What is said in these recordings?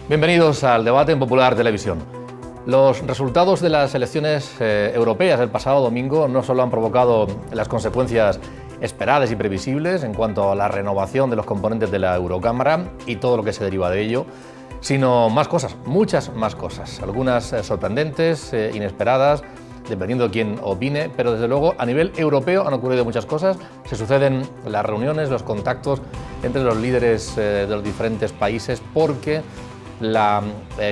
Bienvenidos al debate en Popular Televisión. Los resultados de las elecciones europeas del pasado domingo no solo han provocado las consecuencias esperadas y previsibles en cuanto a la renovación de los componentes de la Eurocámara y todo lo que se deriva de ello, sino más cosas, muchas más cosas, algunas sorprendentes, inesperadas, dependiendo de quién opine, pero desde luego a nivel europeo han ocurrido muchas cosas, se suceden las reuniones, los contactos entre los líderes de los diferentes países, porque la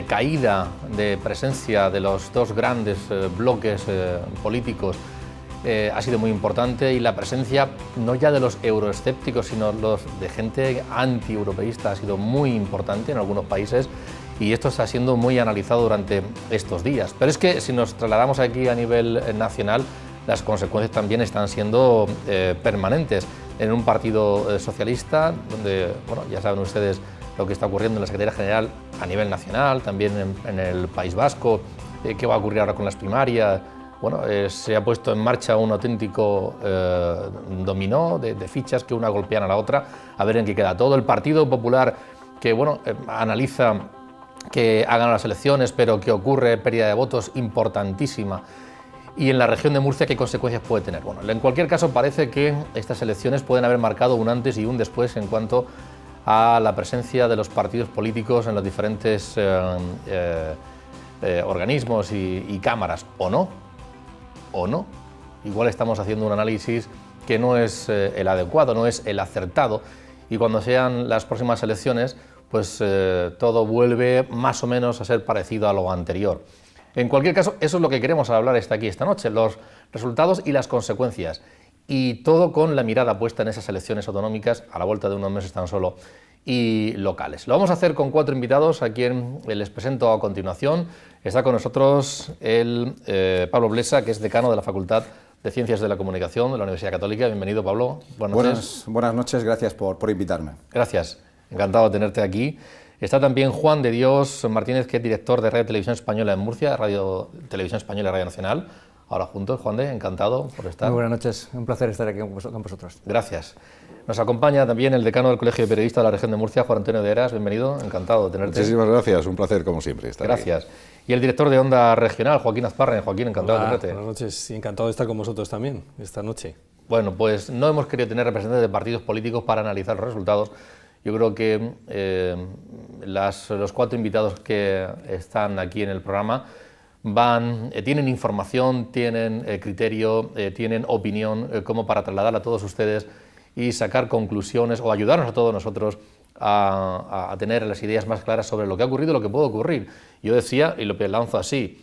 caída de presencia de los dos grandes bloques políticos ha sido muy importante, y la presencia no ya de los euroescépticos sino los de gente anti-europeísta ha sido muy importante en algunos países, y esto está siendo muy analizado durante estos días. Pero es que si nos trasladamos aquí a nivel nacional, las consecuencias también están siendo permanentes. En un partido socialista, donde, bueno, ya saben ustedes lo que está ocurriendo en la Secretaría General a nivel nacional, también en el País Vasco, qué va a ocurrir ahora con las primarias. Bueno, se ha puesto en marcha un auténtico dominó de fichas que una golpean a la otra, a ver en qué queda todo. El Partido Popular, que bueno, analiza que hagan las elecciones, pero que ocurre pérdida de votos importantísima. Y en la región de Murcia, ¿qué consecuencias puede tener? Bueno, en cualquier caso parece que estas elecciones pueden haber marcado un antes y un después en cuanto a la presencia de los partidos políticos en los diferentes organismos y cámaras, ¿o no? ¿O no? Igual estamos haciendo un análisis que no es el adecuado, no es el acertado, y cuando sean las próximas elecciones, pues todo vuelve más o menos a ser parecido a lo anterior. En cualquier caso, eso es lo que queremos hablar aquí esta noche, los resultados y las consecuencias, y todo con la mirada puesta en esas elecciones autonómicas a la vuelta de unos meses tan solo, y locales. Lo vamos a hacer con 4 invitados a quien les presento a continuación. Está con nosotros Pablo Blesa, que es decano de la Facultad de Ciencias de la Comunicación de la Universidad Católica. Bienvenido, Pablo. Buenas noches, gracias por invitarme. Gracias, encantado de tenerte aquí. Está también Juan de Dios Martínez, que es director de Radio Televisión Española en Murcia, Radio Televisión Española y Radio Nacional. Ahora juntos, Juan de, encantado por estar. Muy buenas noches, un placer estar aquí con vosotros. Gracias. Nos acompaña también el decano del Colegio de Periodistas de la región de Murcia, Juan Antonio de Heras. Bienvenido, encantado de tenerte. Muchísimas gracias, un placer como siempre estar Gracias. Aquí. Y el director de Onda Regional, Joaquín Azparren. Joaquín, encantado de tenerte. Buenas noches y encantado de estar con vosotros también esta noche. Bueno, pues no hemos querido tener representantes de partidos políticos para analizar los resultados. Yo creo que los 4 invitados que están aquí en el programa tienen información, tienen criterio, tienen opinión como para trasladar a todos ustedes y sacar conclusiones o ayudarnos a todos nosotros a tener las ideas más claras sobre lo que ha ocurrido y lo que puede ocurrir. Yo decía, y lo lanzo así,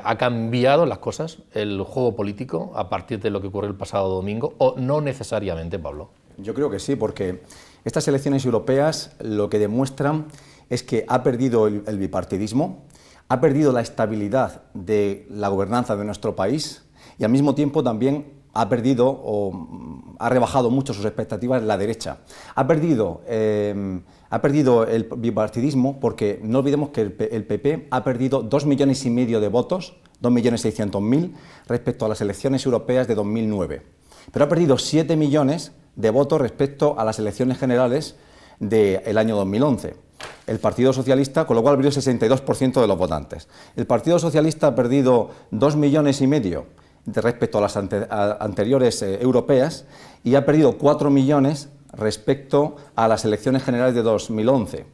¿ha cambiado las cosas, el juego político, a partir de lo que ocurrió el pasado domingo, o no necesariamente, Pablo? Yo creo que sí, porque estas elecciones europeas lo que demuestran es que ha perdido el bipartidismo, ha perdido la estabilidad de la gobernanza de nuestro país, y al mismo tiempo también ha perdido o ha rebajado mucho sus expectativas la derecha. Ha perdido el bipartidismo porque no olvidemos que el PP ha perdido 2,5 millones de votos, 2.600.000, respecto a las elecciones europeas de 2009. Pero ha perdido 7 millones de votos respecto a las elecciones generales del año 2011. El Partido Socialista, con lo cual ha perdido el 62% de los votantes. El Partido Socialista ha perdido 2,5 millones respecto a las anteriores europeas, y ha perdido 4 millones respecto a las elecciones generales de 2011.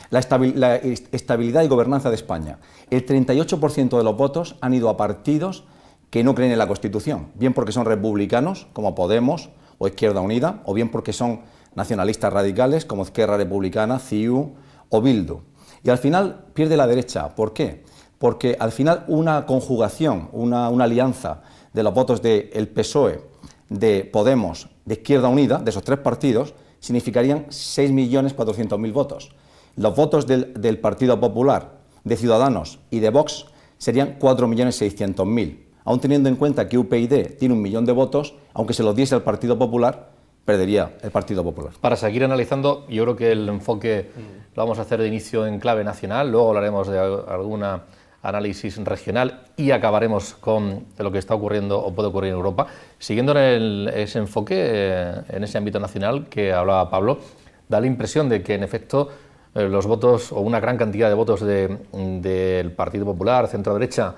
La estabilidad y gobernanza de España. El 38% de los votos han ido a partidos que no creen en la Constitución, bien porque son republicanos, como Podemos o Izquierda Unida, o bien porque son nacionalistas radicales, como Esquerra Republicana, CiU o Bildu. Y al final pierde la derecha. ¿Por qué? Porque al final una conjugación, una alianza de los votos del PSOE, de Podemos, de Izquierda Unida, de esos 3 partidos, significarían 6.400.000 votos. Los votos del Partido Popular, de Ciudadanos y de Vox serían 4.600.000. Aún teniendo en cuenta que UPyD tiene 1 millón de votos, aunque se los diese al Partido Popular, perdería el Partido Popular. Para seguir analizando, yo creo que el enfoque lo vamos a hacer de inicio en clave nacional, luego hablaremos de alguna análisis regional y acabaremos con lo que está ocurriendo o puede ocurrir en Europa. Siguiendo en ese enfoque, en ese ámbito nacional que hablaba Pablo, da la impresión de que en efecto los votos o una gran cantidad de votos del Partido Popular, centro-derecha,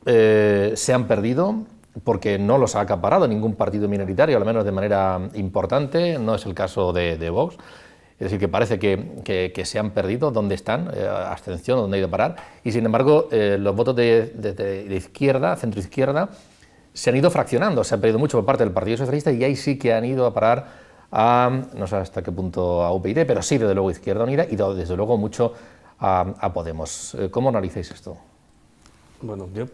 se han perdido porque no los ha acaparado ningún partido minoritario, al menos de manera importante. No es el caso de Vox. Es decir, que parece que se han perdido. ¿Dónde están? Abstención, ¿dónde ha ido a parar? Y sin embargo, los votos de izquierda, centro-izquierda, se han ido fraccionando. Se han perdido mucho por parte del Partido Socialista y ahí sí que han ido a parar no sé hasta qué punto a UPyD, pero sí, desde luego, Izquierda Unida y desde luego mucho a Podemos. ¿Cómo analizáis esto? Bueno, yo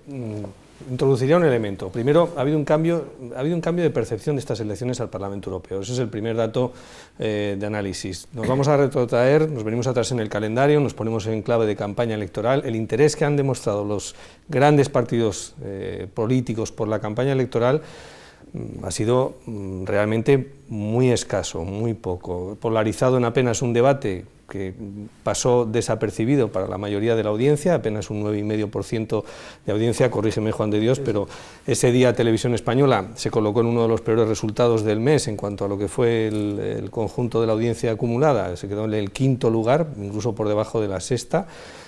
introduciría un elemento. Primero, ha habido un cambio de percepción de estas elecciones al Parlamento Europeo. Ese es el primer dato de análisis. Nos vamos a retrotraer, nos venimos atrás en el calendario, nos ponemos en clave de campaña electoral. El interés que han demostrado los grandes partidos políticos por la campaña electoral ha sido realmente muy escaso, muy poco, polarizado en apenas un debate que pasó desapercibido para la mayoría de la audiencia, apenas un 9,5% de audiencia, corrígeme Juan de Dios, pero ese día Televisión Española se colocó en uno de los peores resultados del mes en cuanto a lo que fue el conjunto de la audiencia acumulada, se quedó en el 5º lugar, incluso por debajo de la 6ª,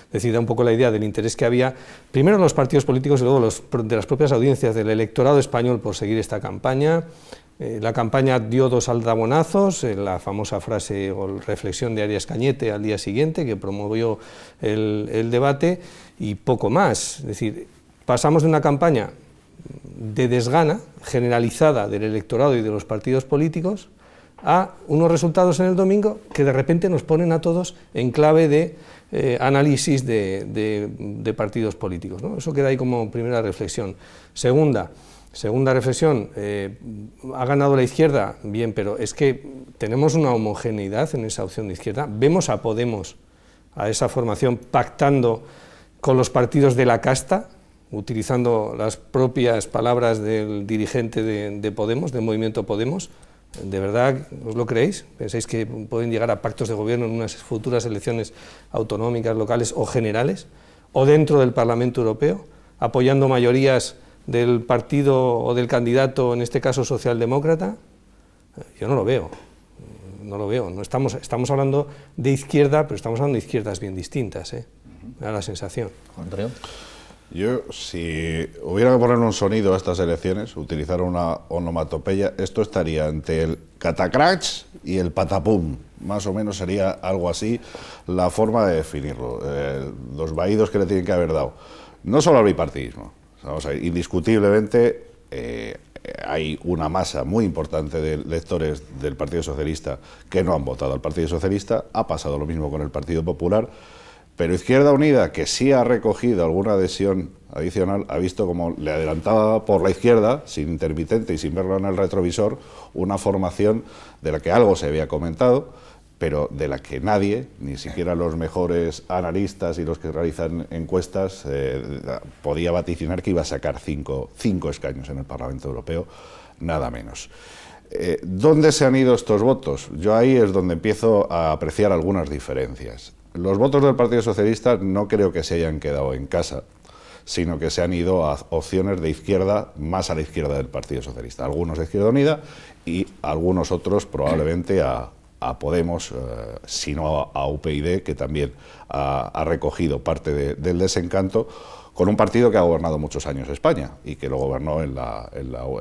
es decir, da un poco la idea del interés que había, primero en los partidos políticos y luego de las propias audiencias del electorado español por seguir esta campaña. La campaña dio 2 aldabonazos, la famosa frase o reflexión de Arias Cañete al día siguiente, que promovió el debate, y poco más. Es decir, pasamos de una campaña de desgana generalizada del electorado y de los partidos políticos a unos resultados en el domingo que de repente nos ponen a todos en clave de análisis de partidos políticos, ¿no? Eso queda ahí como primera reflexión. Segunda reflexión, ha ganado la izquierda, bien, pero es que tenemos una homogeneidad en esa opción de izquierda. Vemos a Podemos, a esa formación, pactando con los partidos de la casta, utilizando las propias palabras del dirigente de Podemos, del movimiento Podemos. ¿De verdad os lo creéis? ¿Pensáis que pueden llegar a pactos de gobierno en unas futuras elecciones autonómicas, locales o generales? ¿O dentro del Parlamento Europeo, apoyando mayorías del partido o del candidato, en este caso socialdemócrata? Yo no lo veo. No estamos hablando de izquierda, pero estamos hablando de izquierdas bien distintas, me da la sensación. Antonio. Yo, si hubiera que ponerle un sonido a estas elecciones, utilizar una onomatopeya, esto estaría entre el catacrach y el patapum. Más o menos sería algo así la forma de definirlo, los vaídos que le tienen que haber dado. No solo al bipartidismo, vamos a ver, indiscutiblemente hay una masa muy importante de electores del Partido Socialista que no han votado al Partido Socialista, ha pasado lo mismo con el Partido Popular, pero Izquierda Unida, que sí ha recogido alguna adhesión adicional, ha visto como le adelantaba por la izquierda, sin intermitente y sin verlo en el retrovisor, una formación de la que algo se había comentado, pero de la que nadie, ni siquiera los mejores analistas y los que realizan encuestas, podía vaticinar que iba a sacar cinco escaños en el Parlamento Europeo, nada menos. ¿Dónde se han ido estos votos? Yo ahí es donde empiezo a apreciar algunas diferencias. Los votos del Partido Socialista no creo que se hayan quedado en casa, sino que se han ido a opciones de izquierda, más a la izquierda del Partido Socialista. Algunos de Izquierda Unida y algunos otros probablemente a Podemos, si no a UPyD, que también ha recogido parte del desencanto, con un partido que ha gobernado muchos años España y que lo gobernó en la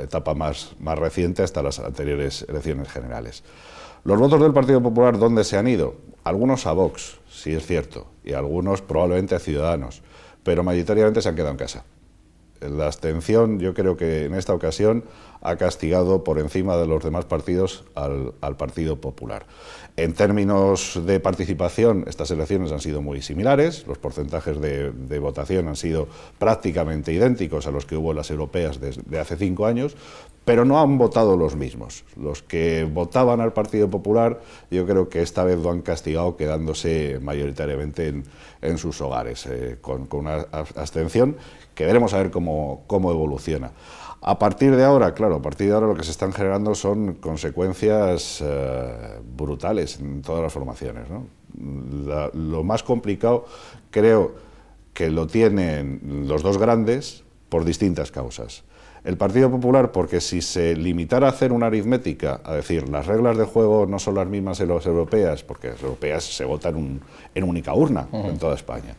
etapa más reciente hasta las anteriores elecciones generales. Los votos del Partido Popular, ¿dónde se han ido? Algunos a Vox, sí es cierto, y algunos probablemente a Ciudadanos, pero mayoritariamente se han quedado en casa. La abstención, yo creo que en esta ocasión ha castigado por encima de los demás partidos al Partido Popular. En términos de participación, estas elecciones han sido muy similares, los porcentajes de votación han sido prácticamente idénticos a los que hubo en las europeas de hace 5 años, pero no han votado los mismos. Los que votaban al Partido Popular, yo creo que esta vez lo han castigado quedándose mayoritariamente en sus hogares, con una abstención que veremos a ver cómo evoluciona. A partir de ahora, claro, a partir de ahora lo que se están generando son consecuencias brutales en todas las formaciones, ¿no? Lo más complicado creo que lo tienen los dos grandes por distintas causas. El Partido Popular, porque si se limitara a hacer una aritmética, a decir, las reglas de juego no son las mismas en las europeas, porque las europeas se votan en única urna en toda España.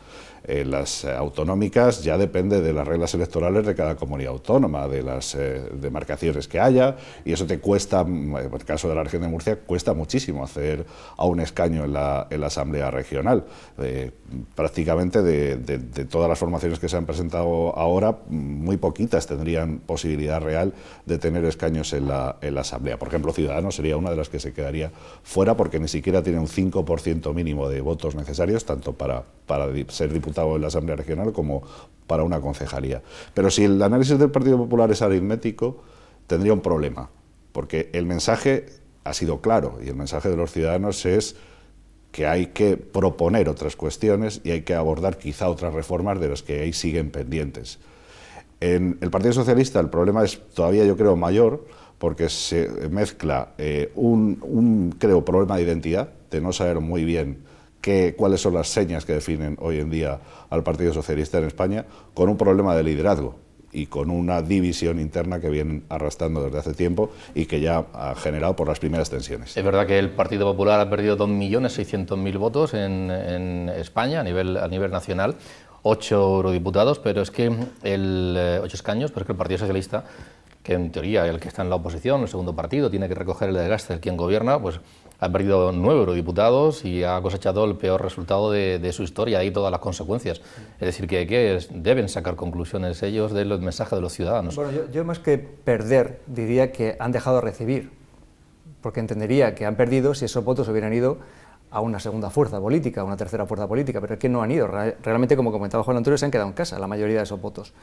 Las autonómicas ya depende de las reglas electorales de cada comunidad autónoma, de las demarcaciones que haya, y eso te cuesta, en el caso de la región de Murcia, cuesta muchísimo hacer a un escaño en la Asamblea Regional. Prácticamente de todas las formaciones que se han presentado ahora, muy poquitas tendrían posibilidad real de tener escaños en la Asamblea. Por ejemplo, Ciudadanos sería una de las que se quedaría fuera porque ni siquiera tiene un 5% mínimo de votos necesarios, tanto para ser diputado en la Asamblea Regional como para una concejalía. Pero si el análisis del Partido Popular es aritmético, tendría un problema, porque el mensaje ha sido claro y el mensaje de los ciudadanos es que hay que proponer otras cuestiones y hay que abordar quizá otras reformas de las que ahí siguen pendientes. En el Partido Socialista el problema es todavía, yo creo, mayor, porque se mezcla un problema de identidad, de no saber muy bien cuáles son las señas que definen hoy en día al Partido Socialista en España, con un problema de liderazgo y con una división interna que vienen arrastrando desde hace tiempo y que ya ha generado por las primeras tensiones. Es verdad que el Partido Popular ha perdido 2.600.000 votos en España a nivel nacional, 8 eurodiputados, pero es que 8 escaños, pero es que el Partido Socialista, que en teoría el que está en la oposición, el segundo partido, tiene que recoger el desgaste del quien gobierna, pues ha perdido 9 eurodiputados y ha cosechado el peor resultado de su historia y todas las consecuencias. Es decir, que deben sacar conclusiones ellos del mensaje de los ciudadanos. Bueno, yo más que perder diría que han dejado de recibir, porque entendería que han perdido si esos votos hubieran ido a una segunda fuerza política, a una tercera fuerza política, pero es que no han ido. Realmente, como comentaba Juan Antonio, se han quedado en casa la mayoría de esos votos.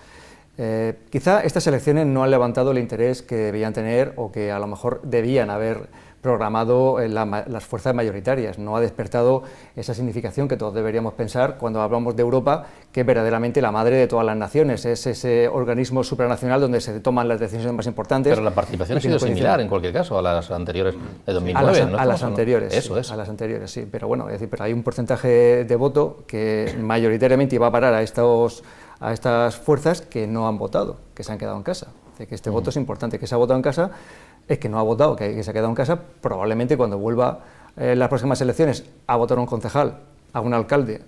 Quizá estas elecciones no han levantado el interés que debían tener o que a lo mejor debían haber programado las fuerzas mayoritarias. No ha despertado esa significación que todos deberíamos pensar cuando hablamos de Europa, que es verdaderamente la madre de todas las naciones, es ese organismo supranacional donde se toman las decisiones más importantes. Pero la participación ha sido similar en cualquier caso a las anteriores de 2009. A las anteriores, eso sí, es. A las anteriores, sí. Pero bueno, es decir, pero hay un porcentaje de voto que mayoritariamente iba a parar a estas fuerzas que no han votado, que se han quedado en casa. Que este voto es importante, que se ha votado en casa, es que no ha votado, que se ha quedado en casa. Probablemente cuando vuelva las próximas elecciones a votar a un concejal, a un alcalde,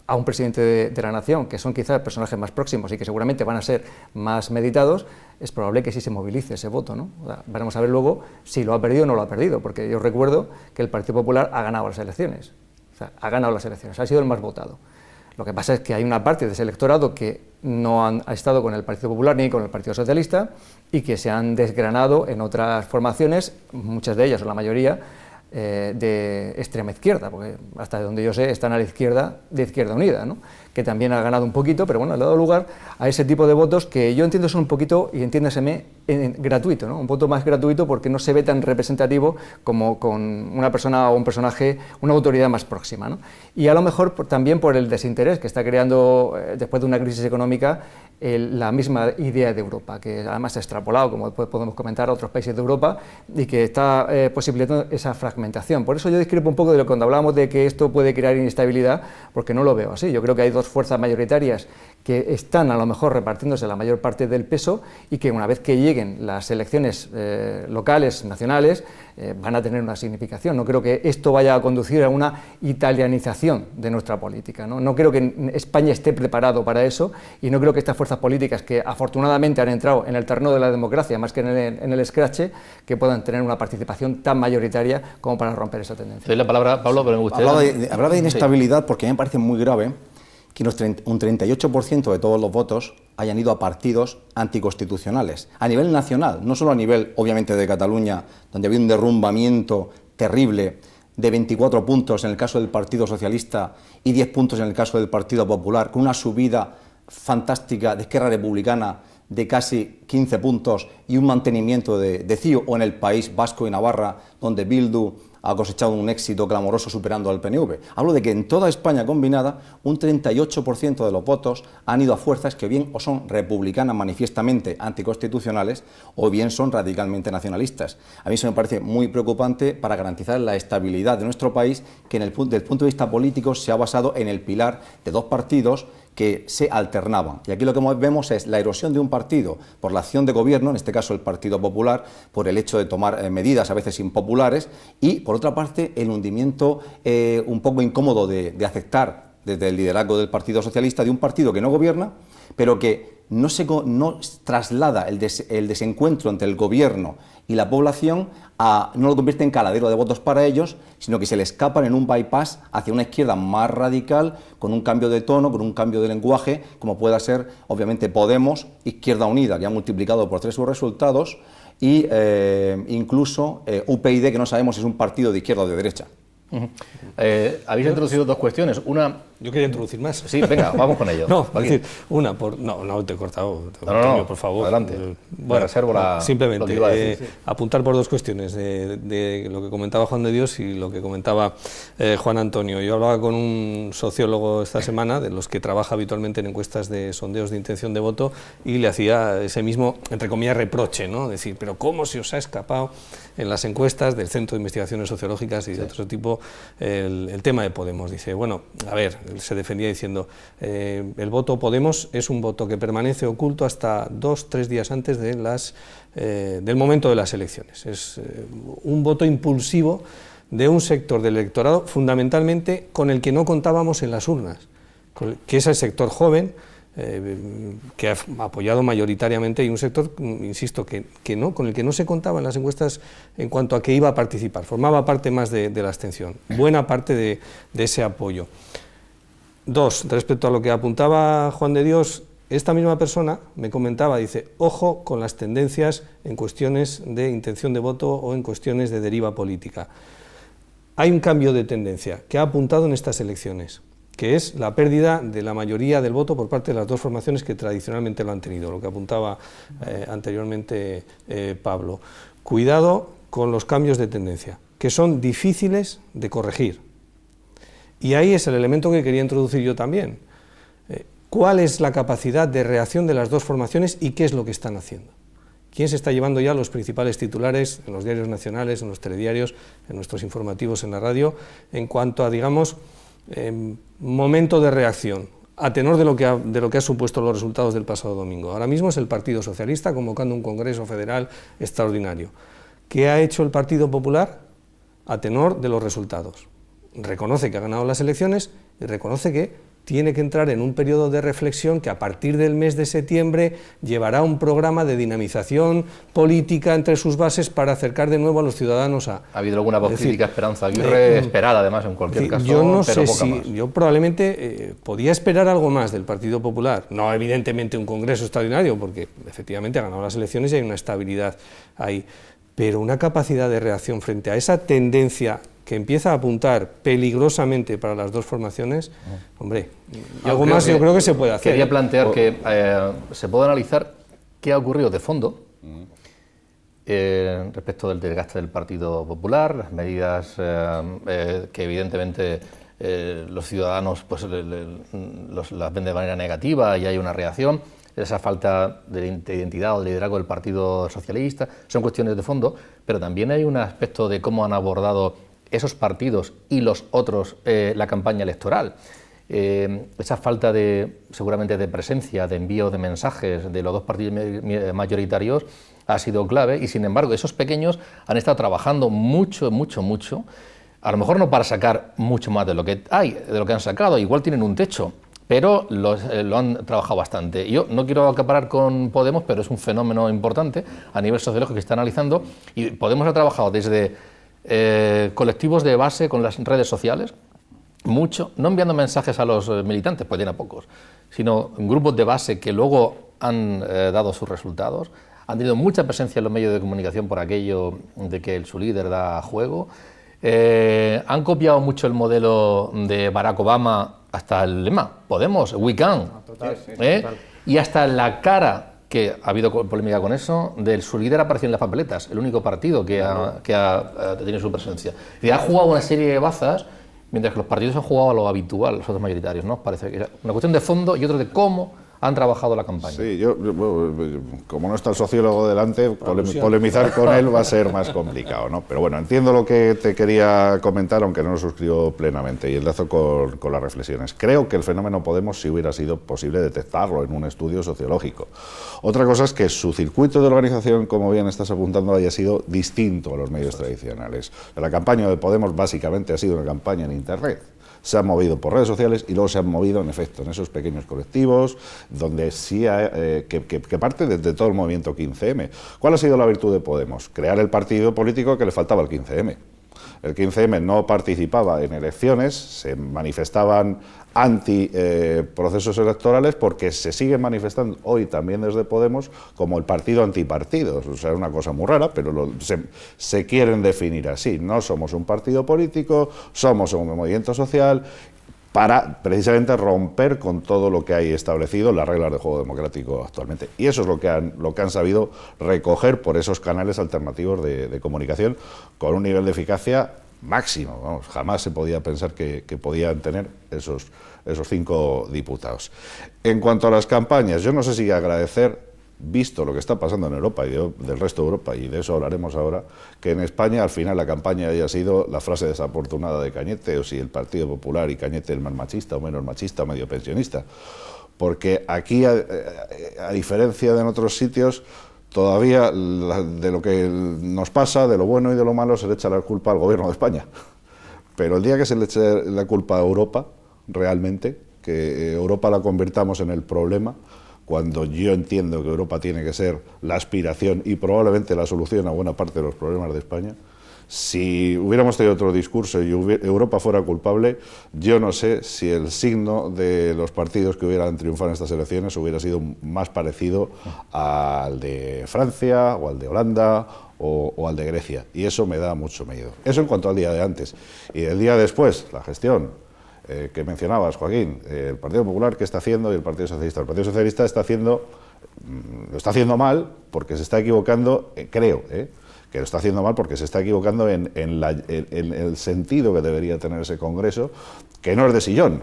a un presidente de la nación, que son quizás personajes más próximos y que seguramente van a ser más meditados, es probable que sí se movilice ese voto, ¿no? O sea, veremos a ver luego si lo ha perdido o no lo ha perdido, porque yo recuerdo que el Partido Popular ha ganado las elecciones, o sea, ha ganado las elecciones, ha sido el más votado. Lo que pasa es que hay una parte de ese electorado que no ha estado con el Partido Popular ni con el Partido Socialista y que se han desgranado en otras formaciones, muchas de ellas o la mayoría, de extrema izquierda, porque hasta donde yo sé están a la izquierda de Izquierda Unida, ¿no? Que también ha ganado un poquito, pero bueno, ha dado lugar a ese tipo de votos que yo entiendo son un poquito, y entiéndaseme, gratuito, ¿no? Un voto más gratuito porque no se ve tan representativo como con una persona o un personaje, una autoridad más próxima, ¿no? Y a lo mejor también por el desinterés que está creando, después de una crisis económica, la misma idea de Europa, que además se ha extrapolado, como después podemos comentar, a otros países de Europa y que está posibilitando esa fragmentación. Por eso yo discrepo un poco de lo que cuando hablábamos de que esto puede crear inestabilidad, porque no lo veo así. Yo creo que hay dos fuerzas mayoritarias que están a lo mejor repartiéndose la mayor parte del peso y que una vez que lleguen las elecciones locales, nacionales, van a tener una significación. No creo que esto vaya a conducir a una italianización de nuestra política, ¿no? No creo que España esté preparado para eso y no creo que estas fuerzas políticas que afortunadamente han entrado en el terreno de la democracia más que en el escrache, que puedan tener una participación tan mayoritaria como para romper esa tendencia. Doy la palabra a Pablo, pero me gustaría... Hablaba de inestabilidad porque a mí me parece muy grave que un 38% de todos los votos hayan ido a partidos anticonstitucionales, a nivel nacional, no solo a nivel, obviamente, de Cataluña, donde había un derrumbamiento terrible de 24 puntos en el caso del Partido Socialista y 10 puntos en el caso del Partido Popular, con una subida fantástica de Esquerra Republicana de casi 15 puntos y un mantenimiento de CIU, o en el País Vasco y Navarra, donde Bildu ha cosechado un éxito clamoroso superando al PNV. Hablo de que en toda España combinada un 38% de los votos han ido a fuerzas que bien o son republicanas manifiestamente anticonstitucionales o bien son radicalmente nacionalistas. A mí eso me parece muy preocupante para garantizar la estabilidad de nuestro país, que desde el punto de vista político se ha basado en el pilar de dos partidos que se alternaban. Y aquí lo que vemos es la erosión de un partido por la acción de gobierno, en este caso el Partido Popular, por el hecho de tomar medidas a veces impopulares, y por otra parte el hundimiento un poco incómodo de aceptar desde el liderazgo del Partido Socialista de un partido que no gobierna, pero que no traslada el desencuentro entre el gobierno y la población, no lo convierte en caladero de votos para ellos, sino que se le escapan en un bypass hacia una izquierda más radical, con un cambio de tono, con un cambio de lenguaje, como pueda ser obviamente Podemos, Izquierda Unida, que ha multiplicado por 3 sus resultados, y incluso UPyD, que no sabemos si es un partido de izquierda o de derecha. Habéis introducido dos cuestiones. Una... Yo quería introducir más. Sí, venga, vamos con ello. No, es decir, no, te he cortado. No, por favor. Adelante. Bueno, reservo simplemente lo que iba a decir. Apuntar por dos cuestiones, de lo que comentaba Juan de Dios y lo que comentaba Juan Antonio. Yo hablaba con un sociólogo esta semana, de los que trabaja habitualmente en encuestas de sondeos de intención de voto, y le hacía ese mismo, entre comillas, reproche, ¿no? Decir, pero ¿cómo se os ha escapado en las encuestas del Centro de Investigaciones Sociológicas y de otro tipo el tema de Podemos? Dice, bueno, a ver, se defendía diciendo, el voto Podemos es un voto que permanece oculto hasta 2-3 días antes de del momento de las elecciones. Es un voto impulsivo de un sector del electorado fundamentalmente con el que no contábamos en las urnas, que es el sector joven, que ha apoyado mayoritariamente, y un sector, insisto, con el que no se contaba en las encuestas en cuanto a que iba a participar, formaba parte más de la abstención, buena parte de ese apoyo. Dos, respecto a lo que apuntaba Juan de Dios, esta misma persona me comentaba, dice, ojo con las tendencias en cuestiones de intención de voto o en cuestiones de deriva política. Hay un cambio de tendencia que ha apuntado en estas elecciones, que es la pérdida de la mayoría del voto por parte de las dos formaciones que tradicionalmente lo han tenido, lo que apuntaba anteriormente Pablo. Cuidado con los cambios de tendencia, que son difíciles de corregir. Y ahí es el elemento que quería introducir yo también. ¿Cuál es la capacidad de reacción de las dos formaciones y qué es lo que están haciendo? ¿Quién se está llevando ya los principales titulares en los diarios nacionales, en los telediarios, en nuestros informativos en la radio, en cuanto a, digamos, momento de reacción, a tenor de lo que ha supuesto los resultados del pasado domingo? Ahora mismo es el Partido Socialista convocando un Congreso Federal extraordinario. ¿Qué ha hecho el Partido Popular a tenor de los resultados? Reconoce que ha ganado las elecciones y reconoce que tiene que entrar en un periodo de reflexión que a partir del mes de septiembre llevará un programa de dinamización política entre sus bases para acercar de nuevo a los ciudadanos a... ¿Ha habido alguna voz crítica, Esperanza Aguirre, esperada además en cualquier caso? Yo no pero sé poca si... más. Yo probablemente podía esperar algo más del Partido Popular, no evidentemente un congreso extraordinario, porque efectivamente ha ganado las elecciones y hay una estabilidad ahí, pero una capacidad de reacción frente a esa tendencia que empieza a apuntar peligrosamente para las dos formaciones, hombre, y algo más yo creo que se puede hacer. Quería plantear que se puede analizar qué ha ocurrido de fondo respecto del desgaste del Partido Popular, las medidas que evidentemente los ciudadanos pues, las ven de manera negativa y hay una reacción, esa falta de identidad o de liderazgo del Partido Socialista, son cuestiones de fondo, pero también hay un aspecto de cómo han abordado esos partidos y los otros la campaña electoral. Esa falta seguramente de presencia, de envío de mensajes de los dos partidos mayoritarios ha sido clave, y sin embargo esos pequeños han estado trabajando mucho, a lo mejor no para sacar mucho más de lo que han sacado, igual tienen un techo, pero lo han trabajado bastante. Yo no quiero acaparar con Podemos, pero es un fenómeno importante a nivel sociológico que está analizando, y Podemos ha trabajado desde colectivos de base con las redes sociales, mucho, no enviando mensajes a los militantes, pues tiene a pocos, sino grupos de base que luego han dado sus resultados, han tenido mucha presencia en los medios de comunicación por aquello de que su líder da juego, han copiado mucho el modelo de Barack Obama hasta el lema, Podemos, we can, total, sí, total. Y hasta la cara que ha habido polémica con eso, de su líder apareció en las papeletas, el único partido que ha tenido su presencia. Y ha jugado una serie de bazas, mientras que los partidos han jugado a lo habitual, los otros mayoritarios, ¿no? Parece que era una cuestión de fondo y otro de cómo han trabajado la campaña. Sí, como no está el sociólogo delante, polemizar con él va a ser más complicado, ¿no? Pero bueno, entiendo lo que te quería comentar, aunque no lo suscribo plenamente, y enlazo con las reflexiones. Creo que el fenómeno Podemos sí hubiera sido posible detectarlo en un estudio sociológico. Otra cosa es que su circuito de organización, como bien estás apuntando, haya sido distinto a los medios tradicionales. La campaña de Podemos básicamente ha sido una campaña en Internet. Se han movido por redes sociales y luego se han movido, en efecto, en esos pequeños colectivos, donde sí que parte desde todo el movimiento 15M. ¿Cuál ha sido la virtud de Podemos? Crear el partido político que le faltaba al 15M. El 15M no participaba en elecciones, se manifestaban anti-procesos electorales porque se siguen manifestando hoy también desde Podemos como el partido antipartidos. O sea, es una cosa muy rara, pero se quieren definir así. No somos un partido político, somos un movimiento social para precisamente romper con todo lo que hay establecido, las reglas de juego democrático actualmente. Y eso es lo que han sabido recoger por esos canales alternativos de comunicación con un nivel de eficacia máximo. Vamos, jamás se podía pensar que podían tener esos 5 diputados. En cuanto a las campañas, yo no sé si agradecer, visto lo que está pasando en Europa y del resto de Europa, y de eso hablaremos ahora, que en España al final la campaña haya sido la frase desafortunada de Cañete, o si el Partido Popular y Cañete es más machista o menos machista o medio pensionista. Porque aquí, a diferencia de en otros sitios, todavía de lo que nos pasa, de lo bueno y de lo malo, se le echa la culpa al gobierno de España. Pero el día que se le eche la culpa a Europa, realmente, que Europa la convirtamos en el problema, cuando yo entiendo que Europa tiene que ser la aspiración y probablemente la solución a buena parte de los problemas de España, si hubiéramos tenido otro discurso y Europa fuera culpable, yo no sé si el signo de los partidos que hubieran triunfado en estas elecciones hubiera sido más parecido al de Francia o al de Holanda o al de Grecia. Y eso me da mucho miedo. Eso en cuanto al día de antes. Y el día después, la gestión que mencionabas, Joaquín, el Partido Popular, ¿qué está haciendo? Y el Partido Socialista. El Partido Socialista lo está haciendo mal porque se está equivocando, creo, que lo está haciendo mal porque se está equivocando en el sentido que debería tener ese Congreso, que no es de sillón,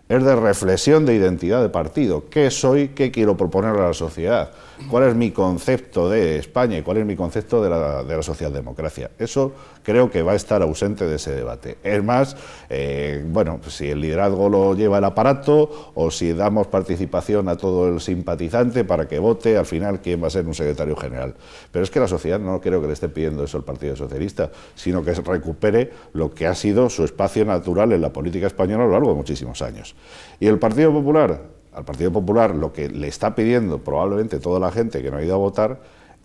es de reflexión de identidad de partido. ¿Qué soy? ¿Qué quiero proponer a la sociedad? ¿Cuál es mi concepto de España y cuál es mi concepto de la socialdemocracia? Eso creo que va a estar ausente de ese debate. Es más, bueno, pues si el liderazgo lo lleva el aparato o si damos participación a todo el simpatizante para que vote al final quién va a ser un secretario general. Pero es que la sociedad no creo que le esté pidiendo eso al Partido Socialista, sino que recupere lo que ha sido su espacio natural en la política española a lo largo de muchísimos años. Y el Partido Popular, al Partido Popular lo que le está pidiendo probablemente toda la gente que no ha ido a votar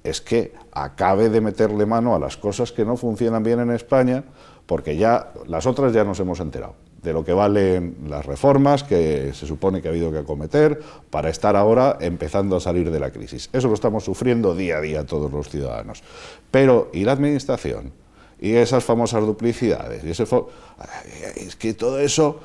es que acabe de meterle mano a las cosas que no funcionan bien en España, porque ya las otras ya nos hemos enterado de lo que valen las reformas que se supone que ha habido que acometer para estar ahora empezando a salir de la crisis. Eso lo estamos sufriendo día a día todos los ciudadanos. Pero, ¿y la administración? Y esas famosas duplicidades, y es que todo eso,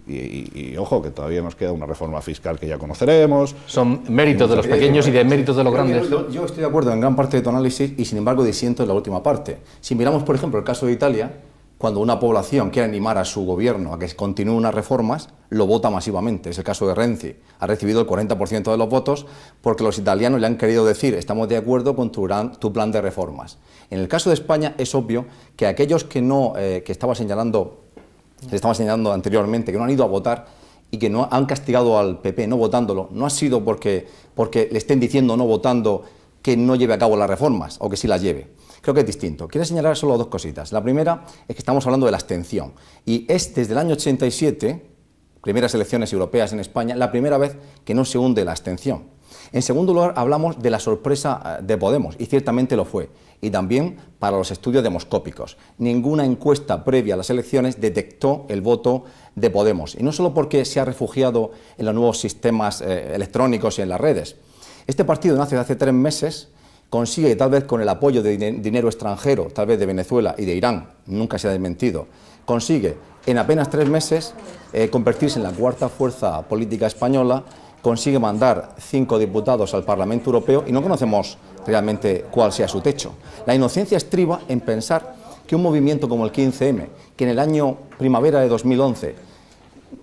y ojo, que todavía nos queda una reforma fiscal que ya conoceremos. Son méritos de los pequeños y de méritos de los grandes. Yo estoy de acuerdo en gran parte de tu análisis y sin embargo disiento en la última parte. Si miramos, por ejemplo, el caso de Italia, cuando una población quiere animar a su gobierno a que continúe unas reformas, lo vota masivamente. Es el caso de Renzi. Ha recibido el 40% de los votos porque los italianos le han querido decir estamos de acuerdo con tu plan de reformas. En el caso de España es obvio que aquellos que no, se estaba señalando anteriormente, que no han ido a votar y que no han castigado al PP no votándolo, no ha sido porque le estén diciendo no votando que no lleve a cabo las reformas o que sí las lleve. Creo que es distinto. Quiero señalar solo 2 cositas. La primera es que estamos hablando de la abstención. Y es desde el año 87, primeras elecciones europeas en España, la primera vez que no se hunde la abstención. En segundo lugar, hablamos de la sorpresa de Podemos, y ciertamente lo fue. Y también para los estudios demoscópicos. Ninguna encuesta previa a las elecciones detectó el voto de Podemos. Y no solo porque se ha refugiado en los nuevos sistemas electrónicos y en las redes. Este partido nace de hace 3 meses, consigue, tal vez con el apoyo de dinero extranjero, tal vez de Venezuela y de Irán, nunca se ha desmentido, consigue en apenas 3 meses convertirse en la 4ª fuerza política española consigue mandar 5 diputados al Parlamento Europeo y no conocemos realmente cuál sea su techo. La inocencia estriba en pensar que un movimiento como el 15M, que en el año primavera de 2011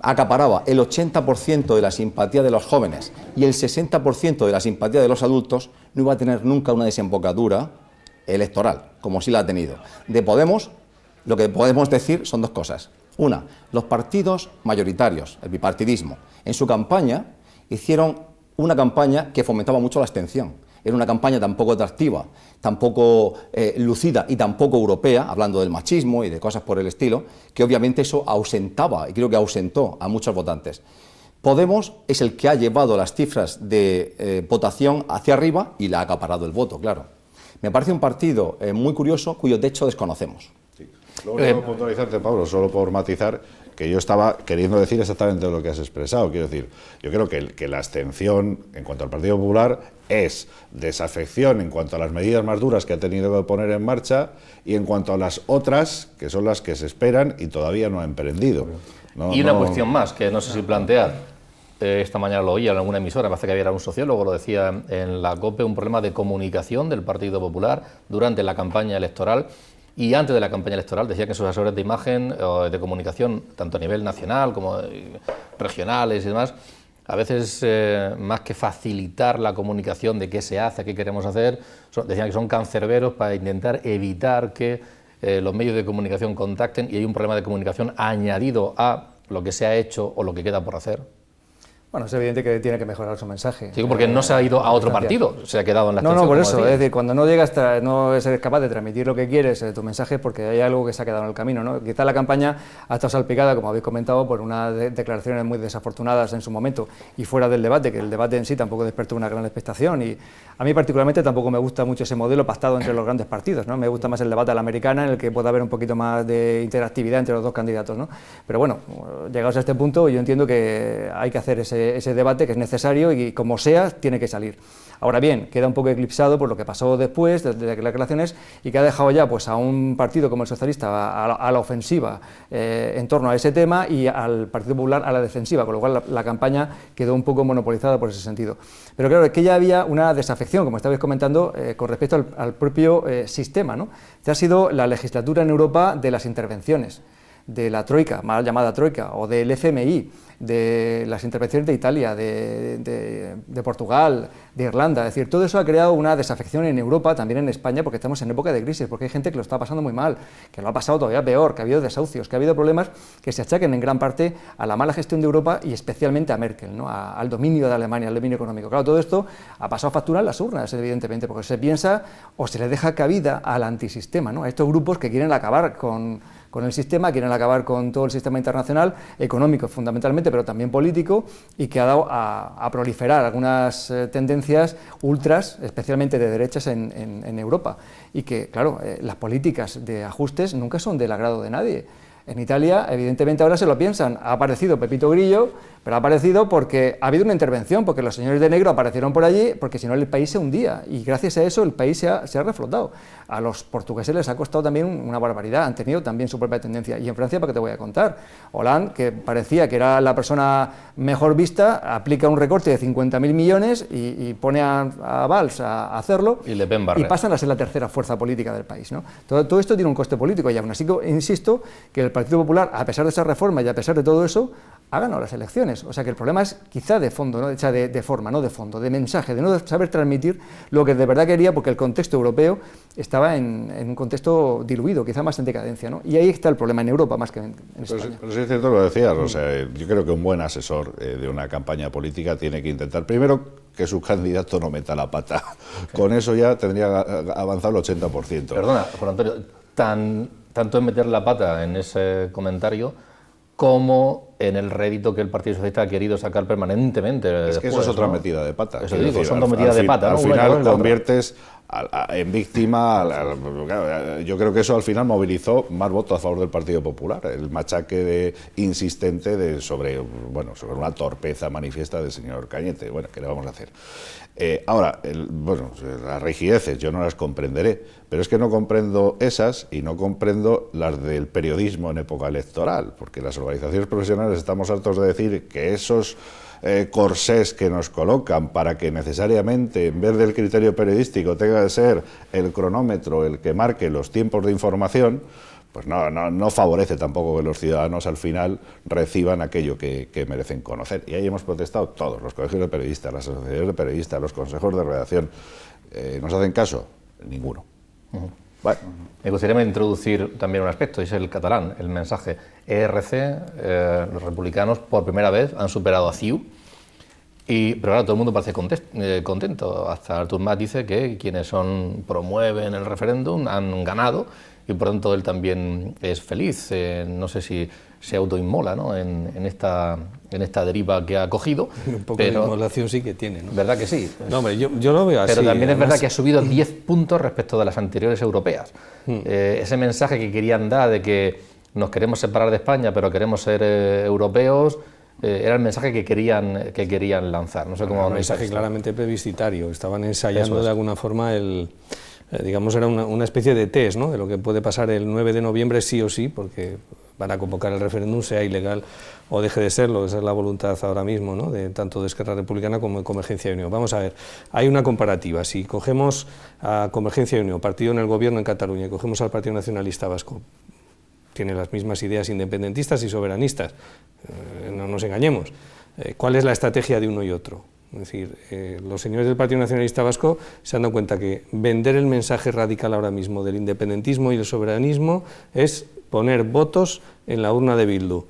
acaparaba el 80% de la simpatía de los jóvenes y el 60% de la simpatía de los adultos, no iba a tener nunca una desembocadura electoral, como sí la ha tenido. De Podemos, lo que podemos decir son dos cosas. Una, los partidos mayoritarios, el bipartidismo, en su campaña hicieron una campaña que fomentaba mucho la abstención. Era una campaña tan poco atractiva, tan poco lucida y tan poco europea, hablando del machismo y de cosas por el estilo, que obviamente eso ausentaba, y creo que ausentó a muchos votantes. Podemos es el que ha llevado las cifras de votación hacia arriba y le ha acaparado el voto, claro. Me parece un partido muy curioso cuyo techo desconocemos. Sí. Luego quiero puntualizarte, Pablo, solo por matizar, que yo estaba queriendo decir exactamente lo que has expresado. Quiero decir, yo creo que la abstención en cuanto al Partido Popular es desafección en cuanto a las medidas más duras que ha tenido que poner en marcha y en cuanto a las otras, que son las que se esperan y todavía no ha emprendido. Y una cuestión más, que no sé si plantear, esta mañana lo oía en alguna emisora, me parece que había un sociólogo, lo decía en la COPE, un problema de comunicación del Partido Popular durante la campaña electoral. Y antes de la campaña electoral decía que sus asesores de imagen, de comunicación, tanto a nivel nacional como regionales y demás, a veces más que facilitar la comunicación de qué se hace, qué queremos hacer, decían que son cancerberos para intentar evitar que los medios de comunicación contacten, y hay un problema de comunicación añadido a lo que se ha hecho o lo que queda por hacer. Bueno, es evidente que tiene que mejorar su mensaje. Sí, porque no se ha ido a otro partido, se ha quedado en la abstención. No, por eso, es decir, cuando no llegas, no eres capaz de transmitir lo que quieres, tu mensaje, porque hay algo que se ha quedado en el camino, ¿no? Quizá la campaña ha estado salpicada, como habéis comentado, por unas declaraciones muy desafortunadas en su momento y fuera del debate, que el debate en sí tampoco despertó una gran expectación, y a mí particularmente tampoco me gusta mucho ese modelo pactado entre los grandes partidos, ¿no? Me gusta más el debate a la americana, en el que pueda haber un poquito más de interactividad entre los dos candidatos, ¿no? Pero bueno, llegados a este punto, yo entiendo que hay que hacer ese debate, que es necesario y como sea, tiene que salir. Ahora bien, queda un poco eclipsado por lo que pasó después de las declaraciones y que ha dejado ya pues, a un partido como el socialista a la ofensiva en torno a ese tema y al Partido Popular a la defensiva, con lo cual la campaña quedó un poco monopolizada por ese sentido. Pero claro, es que ya había una desafección, como estabais comentando, con respecto al propio sistema, ¿no? Ya ha sido la legislatura en Europa de las intervenciones, de la Troika, mal llamada Troika, o del FMI, de las intervenciones de Italia, de Portugal, de Irlanda. Es decir, todo eso ha creado una desafección en Europa, también en España, porque estamos en época de crisis, porque hay gente que lo está pasando muy mal, que lo ha pasado todavía peor, que ha habido desahucios, que ha habido problemas que se achaquen en gran parte a la mala gestión de Europa y especialmente a Merkel, ¿no? Al dominio de Alemania, al dominio económico. Claro, todo esto ha pasado factura en las urnas, evidentemente, porque se piensa o se le deja cabida al antisistema, ¿no? A estos grupos que quieren acabar con el sistema, quieren acabar con todo el sistema internacional, económico fundamentalmente, pero también político, y que ha dado a proliferar algunas tendencias ultras, especialmente de derechas en Europa, y que, claro, las políticas de ajustes nunca son del agrado de nadie. En Italia, evidentemente, ahora se lo piensan, ha aparecido Pepito Grillo, pero ha aparecido porque ha habido una intervención, porque los señores de negro aparecieron por allí, porque si no el país se hundía, y gracias a eso el país se ha reflotado. A los portugueses les ha costado también una barbaridad, han tenido también su propia tendencia. Y en Francia, ¿para qué te voy a contar? Hollande, que parecía que era la persona mejor vista, aplica un recorte de 50.000 millones y pone a Valls a hacerlo, y Le Pen barre. Y pasan a ser la tercera fuerza política del país, ¿no? Todo esto tiene un coste político, y aún así insisto que el Partido Popular, a pesar de esa reforma y a pesar de todo eso, ha ganado las elecciones. O sea que el problema es quizá de fondo, ¿no? O sea, de forma, no de fondo, de mensaje, de no saber transmitir lo que de verdad quería, porque el contexto europeo estaba en un contexto diluido, quizá más en decadencia, ¿no? Y ahí está el problema en Europa más que en España. Pero sí es cierto lo decías, o sea, yo creo que un buen asesor de una campaña política tiene que intentar, primero, que su candidato no meta la pata. Okay. Con eso ya tendría avanzado el 80%. Perdona, Juan Antonio, tanto en meter la pata en ese comentario como en el rédito que el Partido Socialista ha querido sacar permanentemente. Es después, que eso es otra ¿no? metida de pata. Eso digo, son dos metidas de pata, ¿no? Al final conviertes en víctima, yo creo que eso al final movilizó más votos a favor del Partido Popular, el machaque insistente sobre una torpeza manifiesta del señor Cañete. Bueno, ¿qué le vamos a hacer? Ahora, las rigideces yo no las comprenderé, pero es que no comprendo esas y no comprendo las del periodismo en época electoral, porque las organizaciones profesionales estamos hartos de decir que esos corsés que nos colocan para que necesariamente, en vez del criterio periodístico, tenga que ser el cronómetro el que marque los tiempos de información, pues no favorece tampoco que los ciudadanos al final reciban aquello que merecen conocer. Y ahí hemos protestado todos, los colegios de periodistas, las asociaciones de periodistas, los consejos de redacción. ¿Nos hacen caso? Ninguno. Bueno, me gustaría introducir también un aspecto, es el catalán, el mensaje. ERC, los republicanos, por primera vez han superado a CiU, pero claro, todo el mundo parece contento. Hasta Artur Mas dice que quienes promueven el referéndum han ganado, y por tanto él también es feliz. No sé si se autoinmola, ¿no?, en esta deriva que ha cogido. Un poco de inmolación sí que tiene, ¿no? ¿Verdad que sí? No, hombre, yo lo veo así. Pero también además, es verdad que ha subido 10 puntos respecto de las anteriores europeas. Ese mensaje que querían dar de que nos queremos separar de España, pero queremos ser europeos, era el mensaje que querían lanzar. No sé cómo un mensaje claramente plebiscitario. Estaban ensayando de alguna forma digamos, era una especie de test, ¿no?, de lo que puede pasar el 9 de noviembre sí o sí, porque van a convocar el referéndum, sea ilegal o deje de serlo. Esa es la voluntad ahora mismo, ¿no?, de tanto de Esquerra Republicana como de Convergencia y Unió. Vamos a ver, hay una comparativa. Si cogemos a Convergencia y Unió, partido en el gobierno en Cataluña, y cogemos al Partido Nacionalista Vasco, tiene las mismas ideas independentistas y soberanistas, no nos engañemos. ¿Cuál es la estrategia de uno y otro? Es decir, los señores del Partido Nacionalista Vasco se han dado cuenta que vender el mensaje radical ahora mismo del independentismo y el soberanismo es poner votos en la urna de Bildu.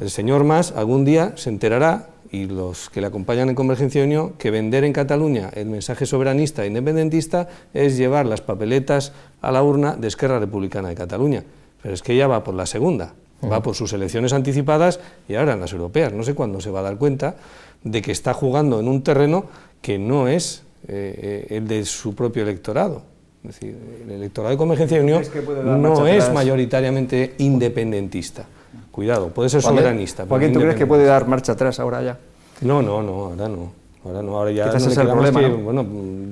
El señor Mas algún día se enterará, y los que le acompañan en Convergencia y Unió, que vender en Cataluña el mensaje soberanista e independentista es llevar las papeletas a la urna de Esquerra Republicana de Cataluña. Pero es que ella va por la segunda, va por sus elecciones anticipadas y ahora en las europeas. No sé cuándo se va a dar cuenta de que está jugando en un terreno que no es el de su propio electorado. Es decir, el electorado de Convergencia y Unión no es mayoritariamente independentista. Cuidado, puede ser soberanista. Joaquín, ¿tú crees que puede dar marcha atrás ahora ya? No, ahora no. Ahora ya quizás es el problema, ¿no? Bueno,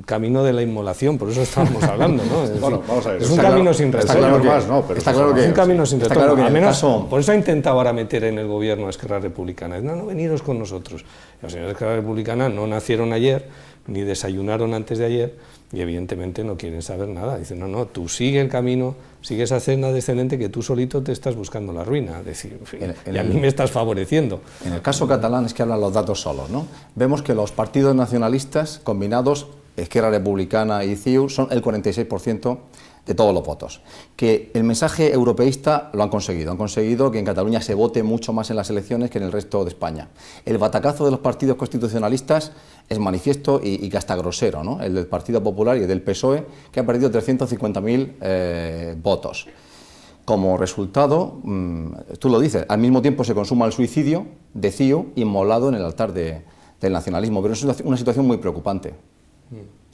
camino de la inmolación, por eso estábamos hablando, ¿no? Bueno, vamos a ver. Es un camino sin retorno. Está claro que es un camino sin retorno. Claro que al menos, caso... por eso ha intentado ahora meter en el gobierno a Esquerra Republicana. No, veniros con nosotros. Los señores de Esquerra Republicana no nacieron ayer, ni desayunaron antes de ayer, y evidentemente no quieren saber nada. Dicen, no, tú sigue el camino, sigue esa senda descendente que tú solito te estás buscando la ruina. Es decir, en fin, y a mí me estás favoreciendo. En el caso catalán es que hablan los datos solos, ¿no? Vemos que los partidos nacionalistas combinados, Esquerra Republicana y CiU, son el 46% de todos los votos. Que el mensaje europeísta lo han conseguido que en Cataluña se vote mucho más en las elecciones que en el resto de España. El batacazo de los partidos constitucionalistas es manifiesto y que hasta grosero, ¿no? El del Partido Popular y el del PSOE, que han perdido 350.000 votos. Como resultado, tú lo dices, al mismo tiempo se consuma el suicidio de CiU inmolado en el altar del nacionalismo, pero es una situación muy preocupante.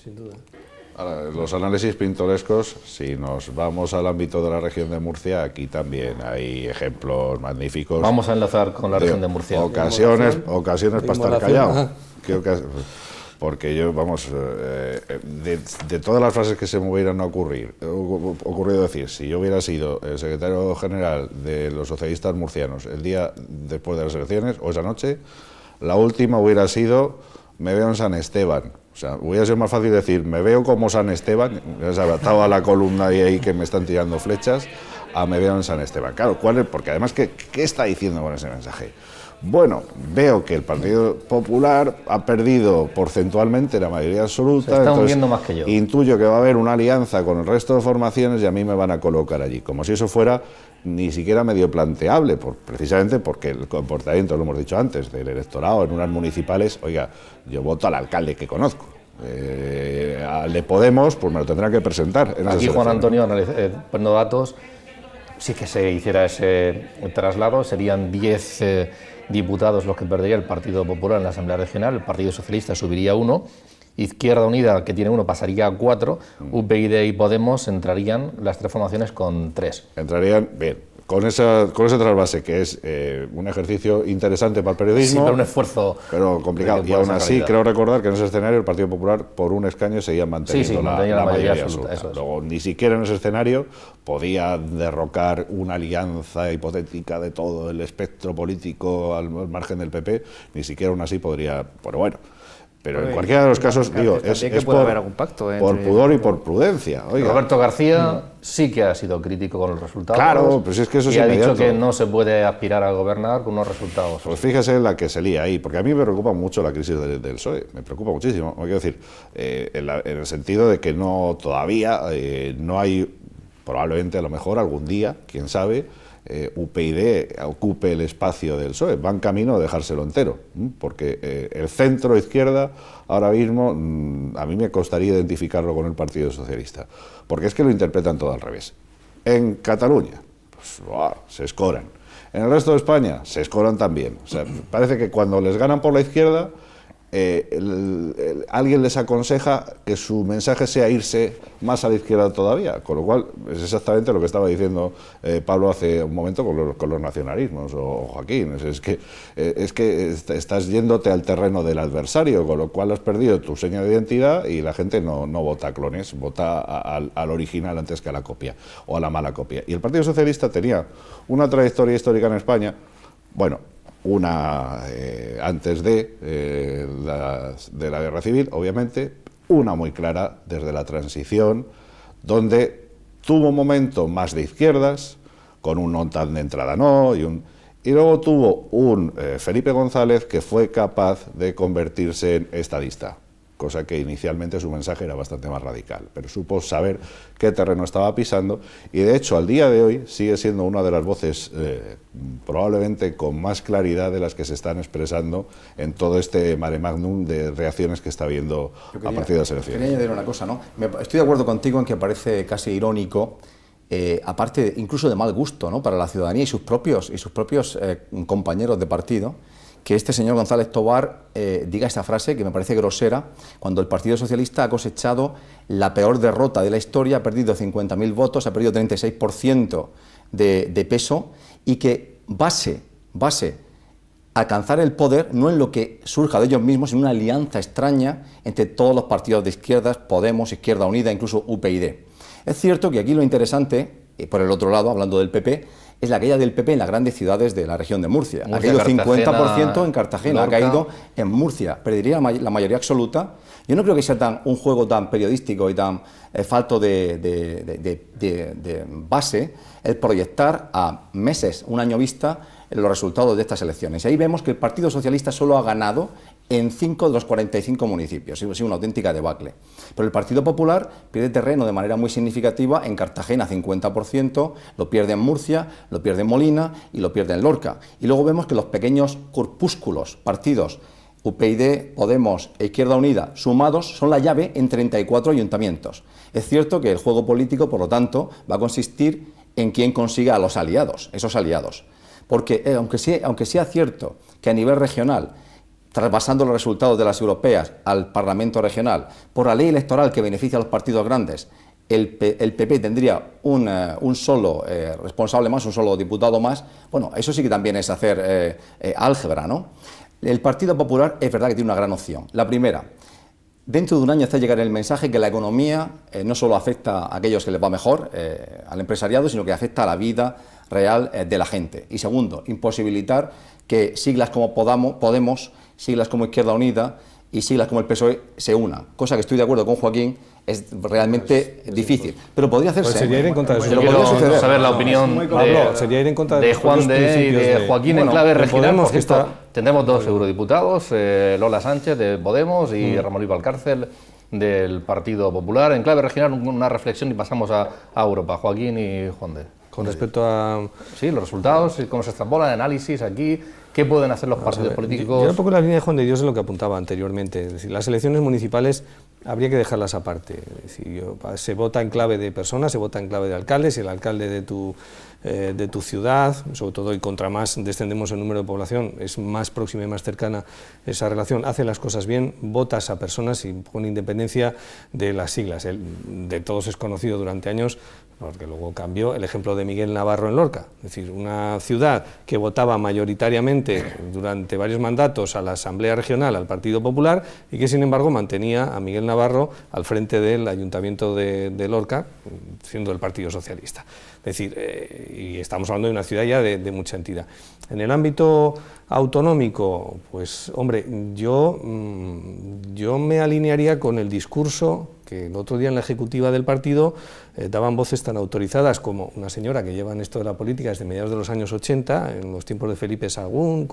Sin duda. Ahora, los análisis pintorescos, si nos vamos al ámbito de la región de Murcia, aquí también hay ejemplos magníficos. Vamos a enlazar con la región de Murcia. Ocasiones para estar callado. Porque yo, de todas las frases que se me hubieran ocurrido decir, si yo hubiera sido el secretario general de los socialistas murcianos el día después de las elecciones, o esa noche, la última hubiera sido, me veo en San Esteban. O sea, hubiera sido más fácil decir, me veo como San Esteban, estaba la columna ahí que me están tirando flechas, a me veo en San Esteban. Claro, porque además, ¿qué está diciendo con ese mensaje? Bueno, veo que el Partido Popular ha perdido porcentualmente la mayoría absoluta. Se está hundiendo más que yo. Intuyo que va a haber una alianza con el resto de formaciones y a mí me van a colocar allí. Como si eso fuera ni siquiera medio planteable, precisamente porque el comportamiento, lo hemos dicho antes, del electorado en unas municipales, oiga, yo voto al alcalde que conozco. Al de Podemos, pues me lo tendrán que presentar. Aquí Juan Antonio, poniendo datos, si que se hiciera ese traslado, serían 10 diputados los que perdería el Partido Popular en la Asamblea Regional, el Partido Socialista subiría 1, Izquierda Unida, que tiene 1, pasaría a 4, UPyD y Podemos entrarían las tres formaciones con 3. Entrarían, bien, con ese trasvase, que es un ejercicio interesante para el periodismo, Sí, pero un esfuerzo pero complicado. Y aún así, creo recordar que en ese escenario el Partido Popular, por un escaño, seguía manteniendo la mayoría absoluta. Luego, ni siquiera en ese escenario podía derrocar una alianza hipotética de todo el espectro político al margen del PP, ni siquiera aún así podría... Pero en cualquiera de los casos, digo, es por pudor y por prudencia. Oiga. Roberto García sí que ha sido crítico con los resultados. Claro, pues es que eso es y inmediato. ha dicho que no se puede aspirar a gobernar con unos resultados. Pues fíjese en la que se lía ahí, porque a mí me preocupa mucho la crisis del PSOE, me preocupa muchísimo. Quiero decir, en el sentido de que todavía no hay, probablemente a lo mejor algún día, quién sabe, UPyD ocupe el espacio del PSOE, va en camino a dejárselo entero, porque el centro izquierda ahora mismo a mí me costaría identificarlo con el Partido Socialista, porque es que lo interpretan todo al revés. En Cataluña, pues, se escoran. En el resto de España se escoran también. O sea, parece que cuando les ganan por la izquierda, alguien les aconseja que su mensaje sea irse más a la izquierda todavía, con lo cual es exactamente lo que estaba diciendo Pablo hace un momento con los nacionalismos, o Joaquín, es que estás yéndote al terreno del adversario, con lo cual has perdido tu seña de identidad y la gente no vota a clones, vota al original antes que a la copia, o a la mala copia. Y el Partido Socialista tenía una trayectoria histórica en España, bueno, una antes de la guerra civil, obviamente, una muy clara desde la transición, donde tuvo un momento más de izquierdas, con un no tan de entrada no, y luego tuvo un Felipe González que fue capaz de convertirse en estadista, cosa que inicialmente su mensaje era bastante más radical, pero supo saber qué terreno estaba pisando y de hecho al día de hoy sigue siendo una de las voces probablemente con más claridad de las que se están expresando en todo este mare magnum de reacciones que está habiendo a partir de las elecciones. Quería añadir una cosa, ¿no? Estoy de acuerdo contigo en que parece casi irónico, aparte incluso de mal gusto, ¿no?, para la ciudadanía y sus propios compañeros de partido, que este señor González Tobar diga esta frase que me parece grosera, cuando el Partido Socialista ha cosechado la peor derrota de la historia, ha perdido 50.000 votos, ha perdido 36% de peso, y que base alcanzar el poder no en lo que surja de ellos mismos, sino una alianza extraña entre todos los partidos de izquierdas, Podemos, Izquierda Unida, incluso UPyD. Es cierto que aquí lo interesante, por el otro lado, hablando del PP, es la caída del PP en las grandes ciudades de la región de Murcia. Ha caído 50% en Cartagena, Lorca. Ha caído en Murcia, perdería la mayoría absoluta. Yo no creo que sea un juego tan periodístico y tan falto de base el proyectar a meses, un año vista, los resultados de estas elecciones. Y ahí vemos que el Partido Socialista solo ha ganado en 5 de los 45 municipios, es una auténtica debacle. Pero el Partido Popular pierde terreno de manera muy significativa en Cartagena, 50%, lo pierde en Murcia, lo pierde en Molina y lo pierde en Lorca. Y luego vemos que los pequeños corpúsculos, partidos, UPyD, Podemos e Izquierda Unida, sumados, son la llave en 34 ayuntamientos. Es cierto que el juego político, por lo tanto, va a consistir en quién consiga a los aliados, esos aliados. Porque aunque sea cierto que a nivel regional, traspasando los resultados de las europeas al Parlamento regional, por la ley electoral que beneficia a los partidos grandes, el PP tendría un solo responsable más, un solo diputado más. Bueno, eso sí que también es hacer álgebra, ¿no? El Partido Popular es verdad que tiene una gran opción. La primera, dentro de un año hace llegar el mensaje que la economía no solo afecta a aquellos que les va mejor, al empresariado, sino que afecta a la vida real de la gente. Y segundo, imposibilitar que siglas como Podemos, siglas como Izquierda Unida y siglas como el PSOE se unan, cosa que estoy de acuerdo con Joaquín, es realmente difícil, pero podría hacerse. Pues sería ir en contra de Yo quiero saber la opinión de Juan de y de Joaquín en clave regional. Tendremos dos eurodiputados, Lola Sánchez de Podemos y Ramón Luis Valcárcel del Partido Popular. En clave regional, una reflexión y pasamos a Europa. Joaquín y Juan de. Con respecto a... Sí, los resultados, cómo se extrapolan, análisis aquí, qué pueden hacer los partidos políticos. Yo un poco la línea de Juan de Dios en lo que apuntaba anteriormente. Es decir, las elecciones municipales habría que dejarlas aparte. Es decir, se vota en clave de personas, se vota en clave de alcaldes, y el alcalde de tu ciudad, sobre todo, y contra más descendemos el número de población, es más próxima y más cercana esa relación, hace las cosas bien, vota a esa personas y con independencia de las siglas. De todos es conocido durante años, porque luego cambió, el ejemplo de Miguel Navarro en Lorca, es decir, una ciudad que votaba mayoritariamente durante varios mandatos a la Asamblea Regional, al Partido Popular, y que sin embargo mantenía a Miguel Navarro al frente del Ayuntamiento de Lorca, siendo del Partido Socialista. Es decir, y estamos hablando de una ciudad ya de mucha entidad. En el ámbito autonómico, pues hombre, yo me alinearía con el discurso que el otro día en la ejecutiva del partido daban voces tan autorizadas como una señora que lleva en esto de la política desde mediados de los años 80, en los tiempos de Felipe Sagún,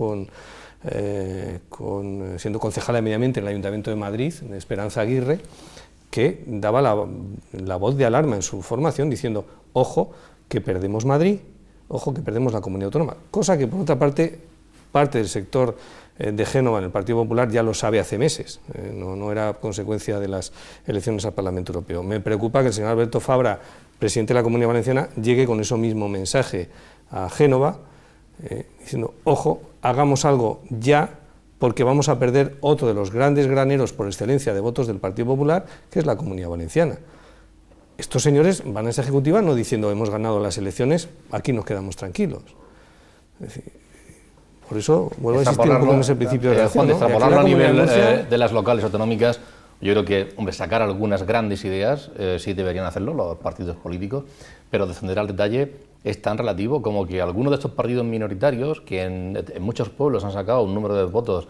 siendo concejala de Medio Ambiente en el Ayuntamiento de Madrid, de Esperanza Aguirre, que daba la voz de alarma en su formación diciendo, ojo, que perdemos Madrid, ojo, que perdemos la comunidad autónoma, cosa que por otra parte del sector de Génova en el Partido Popular ya lo sabe hace meses, no era consecuencia de las elecciones al Parlamento Europeo. Me preocupa que el señor Alberto Fabra, presidente de la Comunidad Valenciana, llegue con ese mismo mensaje a Génova, diciendo, ojo, hagamos algo ya, porque vamos a perder otro de los grandes graneros por excelencia de votos del Partido Popular, que es la Comunidad Valenciana. Estos señores van a esa ejecutiva no diciendo hemos ganado las elecciones, aquí nos quedamos tranquilos. Es decir, por eso vuelvo a insistir un poco en ese principio de relación, Juan, ¿no? extrapolarlo a nivel de las locales autonómicas, yo creo que, hombre, sacar algunas grandes ideas sí deberían hacerlo los partidos políticos, pero descender al detalle es tan relativo como que algunos de estos partidos minoritarios, que en muchos pueblos han sacado un número de votos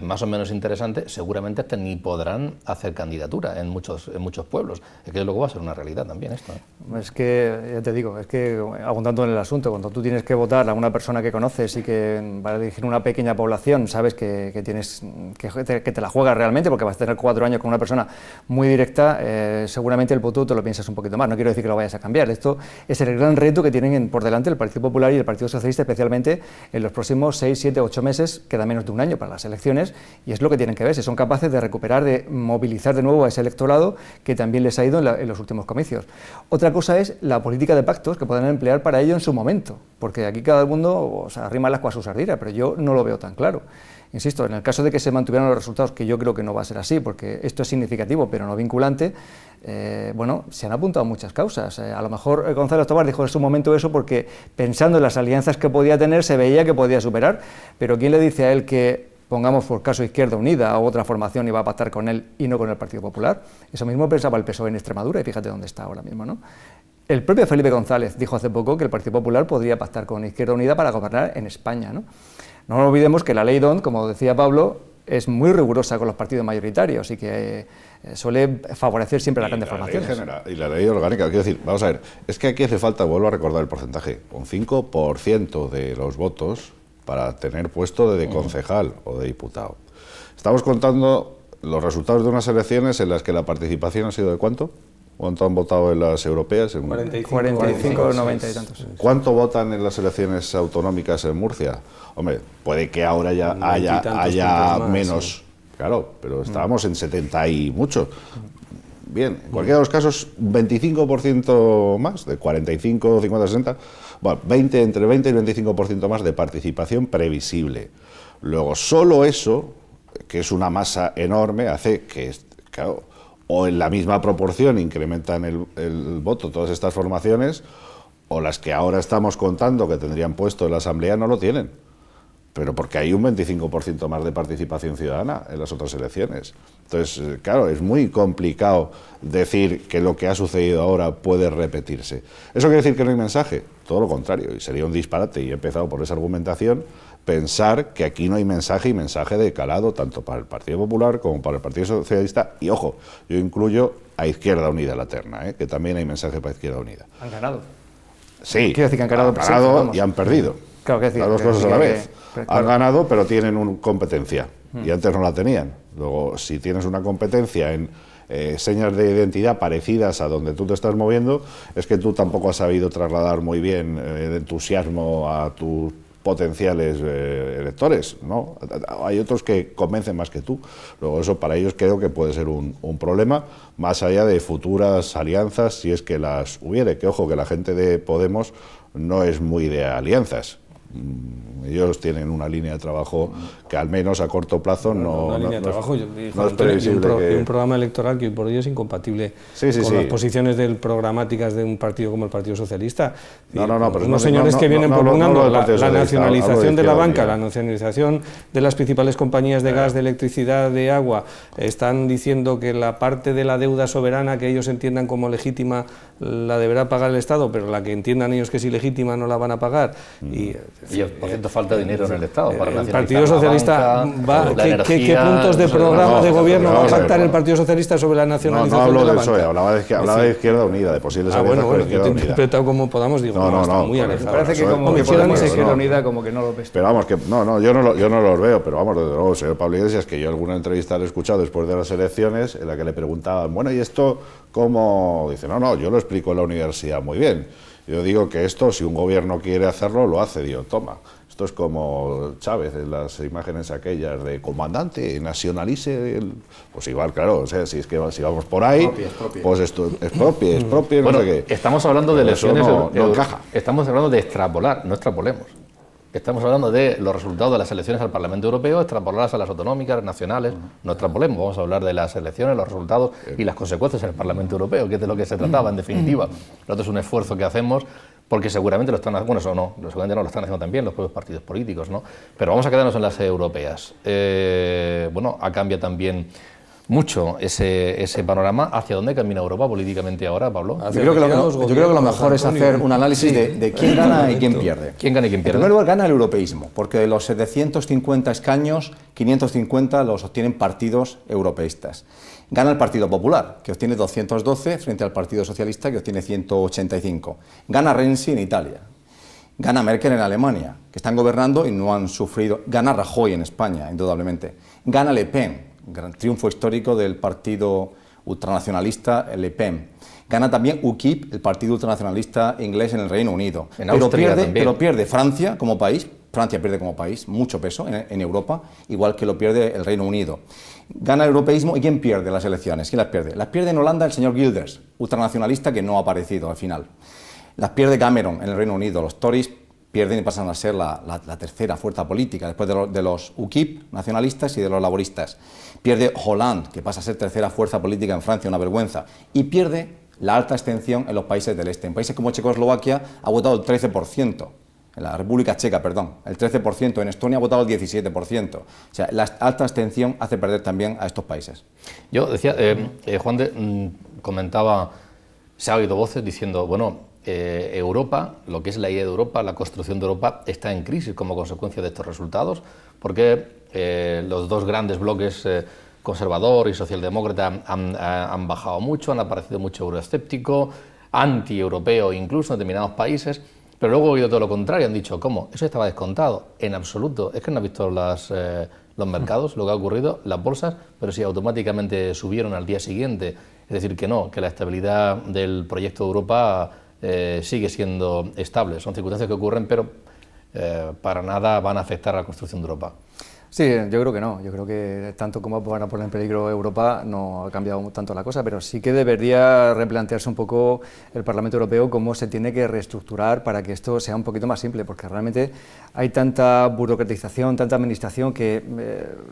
más o menos interesante, seguramente hasta ni podrán hacer candidatura en muchos pueblos. Es que luego va a ser una realidad también esto, ¿eh? Es que, ya te digo, es que abundando en el asunto, cuando tú tienes que votar a una persona que conoces y que va a dirigir una pequeña población, sabes que te la juegas realmente, porque vas a tener 4 años con una persona muy directa, seguramente el voto te lo piensas un poquito más. No quiero decir que lo vayas a cambiar. Esto es el gran reto que tienen por delante el Partido Popular y el Partido Socialista, especialmente en los próximos 6, 7, 8 meses, queda menos de un año para las elecciones, y es lo que tienen que ver, si son capaces de recuperar, de movilizar de nuevo a ese electorado que también les ha ido en los últimos comicios. Otra cosa es la política de pactos que puedan emplear para ello en su momento, porque aquí cada mundo arrima las cuas a su sardina, pero yo no lo veo tan claro. Insisto, en el caso de que se mantuvieran los resultados, que yo creo que no va a ser así, porque esto es significativo pero no vinculante, bueno, se han apuntado muchas causas. A lo mejor Gonzalo Tobar dijo en su momento eso porque pensando en las alianzas que podía tener se veía que podía superar, pero ¿quién le dice a él que pongamos por caso Izquierda Unida o otra formación y va a pactar con él y no con el Partido Popular? Eso mismo pensaba el PSOE en Extremadura y fíjate dónde está ahora mismo, ¿no? El propio Felipe González dijo hace poco que el Partido Popular podría pactar con Izquierda Unida para gobernar en España, ¿no? No olvidemos que la ley DONT, como decía Pablo, es muy rigurosa con los partidos mayoritarios y que suele favorecer siempre las grandes formaciones. Y la ley orgánica, quiero decir, vamos a ver, es que aquí hace falta, vuelvo a recordar el porcentaje, un 5% de los votos para tener puesto de concejal o de diputado. Estamos contando los resultados de unas elecciones en las que la participación ha sido ¿de cuánto? ¿Cuánto han votado en las europeas? 45, 90 y tantos. ¿Cuánto votan en las elecciones autonómicas en Murcia? Hombre, puede que ahora ya haya menos, claro, pero estábamos en 70 y mucho. Bien, en cualquiera de los casos, 25% más, de 45, 50, 60, bueno, entre 20 y 25% más de participación previsible. Luego, solo eso, que es una masa enorme, hace que, claro, o en la misma proporción incrementan el voto todas estas formaciones, o las que ahora estamos contando que tendrían puesto en la Asamblea no lo tienen. Pero porque hay un 25% más de participación ciudadana en las otras elecciones. Entonces, claro, es muy complicado decir que lo que ha sucedido ahora puede repetirse. ¿Eso quiere decir que no hay mensaje? Todo lo contrario, y sería un disparate, y he empezado por esa argumentación, pensar que aquí no hay mensaje, y mensaje de calado tanto para el Partido Popular como para el Partido Socialista, y ojo, yo incluyo a Izquierda Unida la terna, que también hay mensaje para Izquierda Unida. Han ganado. Sí, quiero decir que han ganado y han perdido. Claro, las dos cosas a la vez. Han ganado, pero tienen una competencia, y antes no la tenían. Luego, si tienes una competencia en señas de identidad parecidas a donde tú te estás moviendo, es que tú tampoco has sabido trasladar muy bien el entusiasmo a tus potenciales electores, ¿no? Hay otros que convencen más que tú. Luego eso para ellos creo que puede ser un problema, más allá de futuras alianzas, si es que las hubiere. Que ojo, que la gente de Podemos no es muy de alianzas. Ellos tienen una línea de trabajo que al menos a corto plazo no es previsible. Un programa electoral que hoy por hoy es incompatible con las posiciones programáticas de un partido como el Partido Socialista. Pero unos señores que vienen propugnando la nacionalización de la banca, la nacionalización de las principales compañías de gas, de electricidad, de agua, están diciendo que la parte de la deuda soberana que ellos entiendan como legítima la deberá pagar el Estado, pero la que entiendan ellos que es ilegítima no la van a pagar. Y por cierto falta dinero en el Estado para el Partido Socialista ¿qué puntos de programa de gobierno va a pactar el Partido Socialista sobre la nacionalización de la banca? No hablo del PSOE, hablaba de Izquierda Unida, de posibles alianzas con Izquierda yo te he Unida. interpretado como Podamos, digo, está muy alejado. Parece que como Izquierda Unida como que no lo ves. Pero vamos, que yo no los veo, pero vamos, desde luego, señor Pablo Iglesias, que yo alguna entrevista le he escuchado después de las elecciones en la que le preguntaban, bueno, ¿y esto cómo? Dice, yo lo explico en la universidad muy bien. Yo digo que esto, si un gobierno quiere hacerlo, lo hace, digo, toma. Esto es como Chávez, en las imágenes aquellas de comandante, nacionalice pues igual, claro, o sea, si vamos por ahí, pues esto es propio, bueno, no sé qué. Estamos hablando de elecciones, no encaja. Estamos hablando de extrapolar, no extrapolemos. Estamos hablando de los resultados de las elecciones al Parlamento Europeo, extrapolarlas a las autonómicas, nacionales, no extrapolemos, vamos a hablar de las elecciones, los resultados y las consecuencias en el Parlamento Europeo, que es de lo que se trataba en definitiva. Lo otro es un esfuerzo que hacemos porque seguramente lo están haciendo, bueno, eso no, seguramente no lo están haciendo también los propios partidos políticos, ¿no? Pero vamos a quedarnos en las europeas. Ha cambiado también mucho ese panorama. ¿Hacia dónde camina Europa políticamente ahora, Pablo? Yo creo que lo mejor es hacer un análisis de quién gana y quién pierde. ¿Quién gana y quién pierde? En primer lugar, gana el europeísmo, porque de los 750 escaños, 550 los obtienen partidos europeístas. Gana el Partido Popular, que obtiene 212, frente al Partido Socialista, que obtiene 185. Gana Renzi en Italia. Gana Merkel en Alemania, que están gobernando y no han sufrido. Gana Rajoy en España, indudablemente. Gana Le Pen, gran triunfo histórico del partido ultranacionalista Le Pen. Gana también UKIP, el partido ultranacionalista inglés en el Reino Unido. Pero pierde Francia como país. Francia pierde como país mucho peso en Europa, igual que lo pierde el Reino Unido. Gana el europeísmo. ¿Y quién pierde las elecciones? ¿Quién las pierde? Las pierde en Holanda el señor Wilders, ultranacionalista que no ha aparecido al final. Las pierde Cameron en el Reino Unido. Los Tories pierden y pasan a ser la tercera fuerza política, después de los UKIP nacionalistas y de los laboristas. Pierde Hollande, que pasa a ser tercera fuerza política en Francia, una vergüenza. Y pierde la alta abstención en los países del este. En países como Checoslovaquia ha votado el 13%. En la República Checa, perdón, el 13%, en Estonia ha votado el 17%. O sea, la alta abstención hace perder también a estos países. Yo decía, Juan de comentaba, se ha oído voces diciendo, bueno, Europa, lo que es la idea de Europa, la construcción de Europa, está en crisis como consecuencia de estos resultados, porque los dos grandes bloques, conservador y socialdemócrata, han bajado mucho, han aparecido mucho euroescéptico, anti-europeo incluso en determinados países. Pero luego he oído todo lo contrario, han dicho, ¿cómo? Eso estaba descontado. En absoluto. Es que no han visto los mercados, lo que ha ocurrido, las bolsas, pero sí automáticamente subieron al día siguiente. Es decir, que no, que la estabilidad del proyecto de Europa sigue siendo estable. Son circunstancias que ocurren, pero para nada van a afectar a la construcción de Europa. Sí, yo creo que no. Yo creo que tanto como van a poner en peligro Europa no ha cambiado tanto la cosa, pero sí que debería replantearse un poco el Parlamento Europeo cómo se tiene que reestructurar para que esto sea un poquito más simple, porque realmente hay tanta burocratización, tanta administración que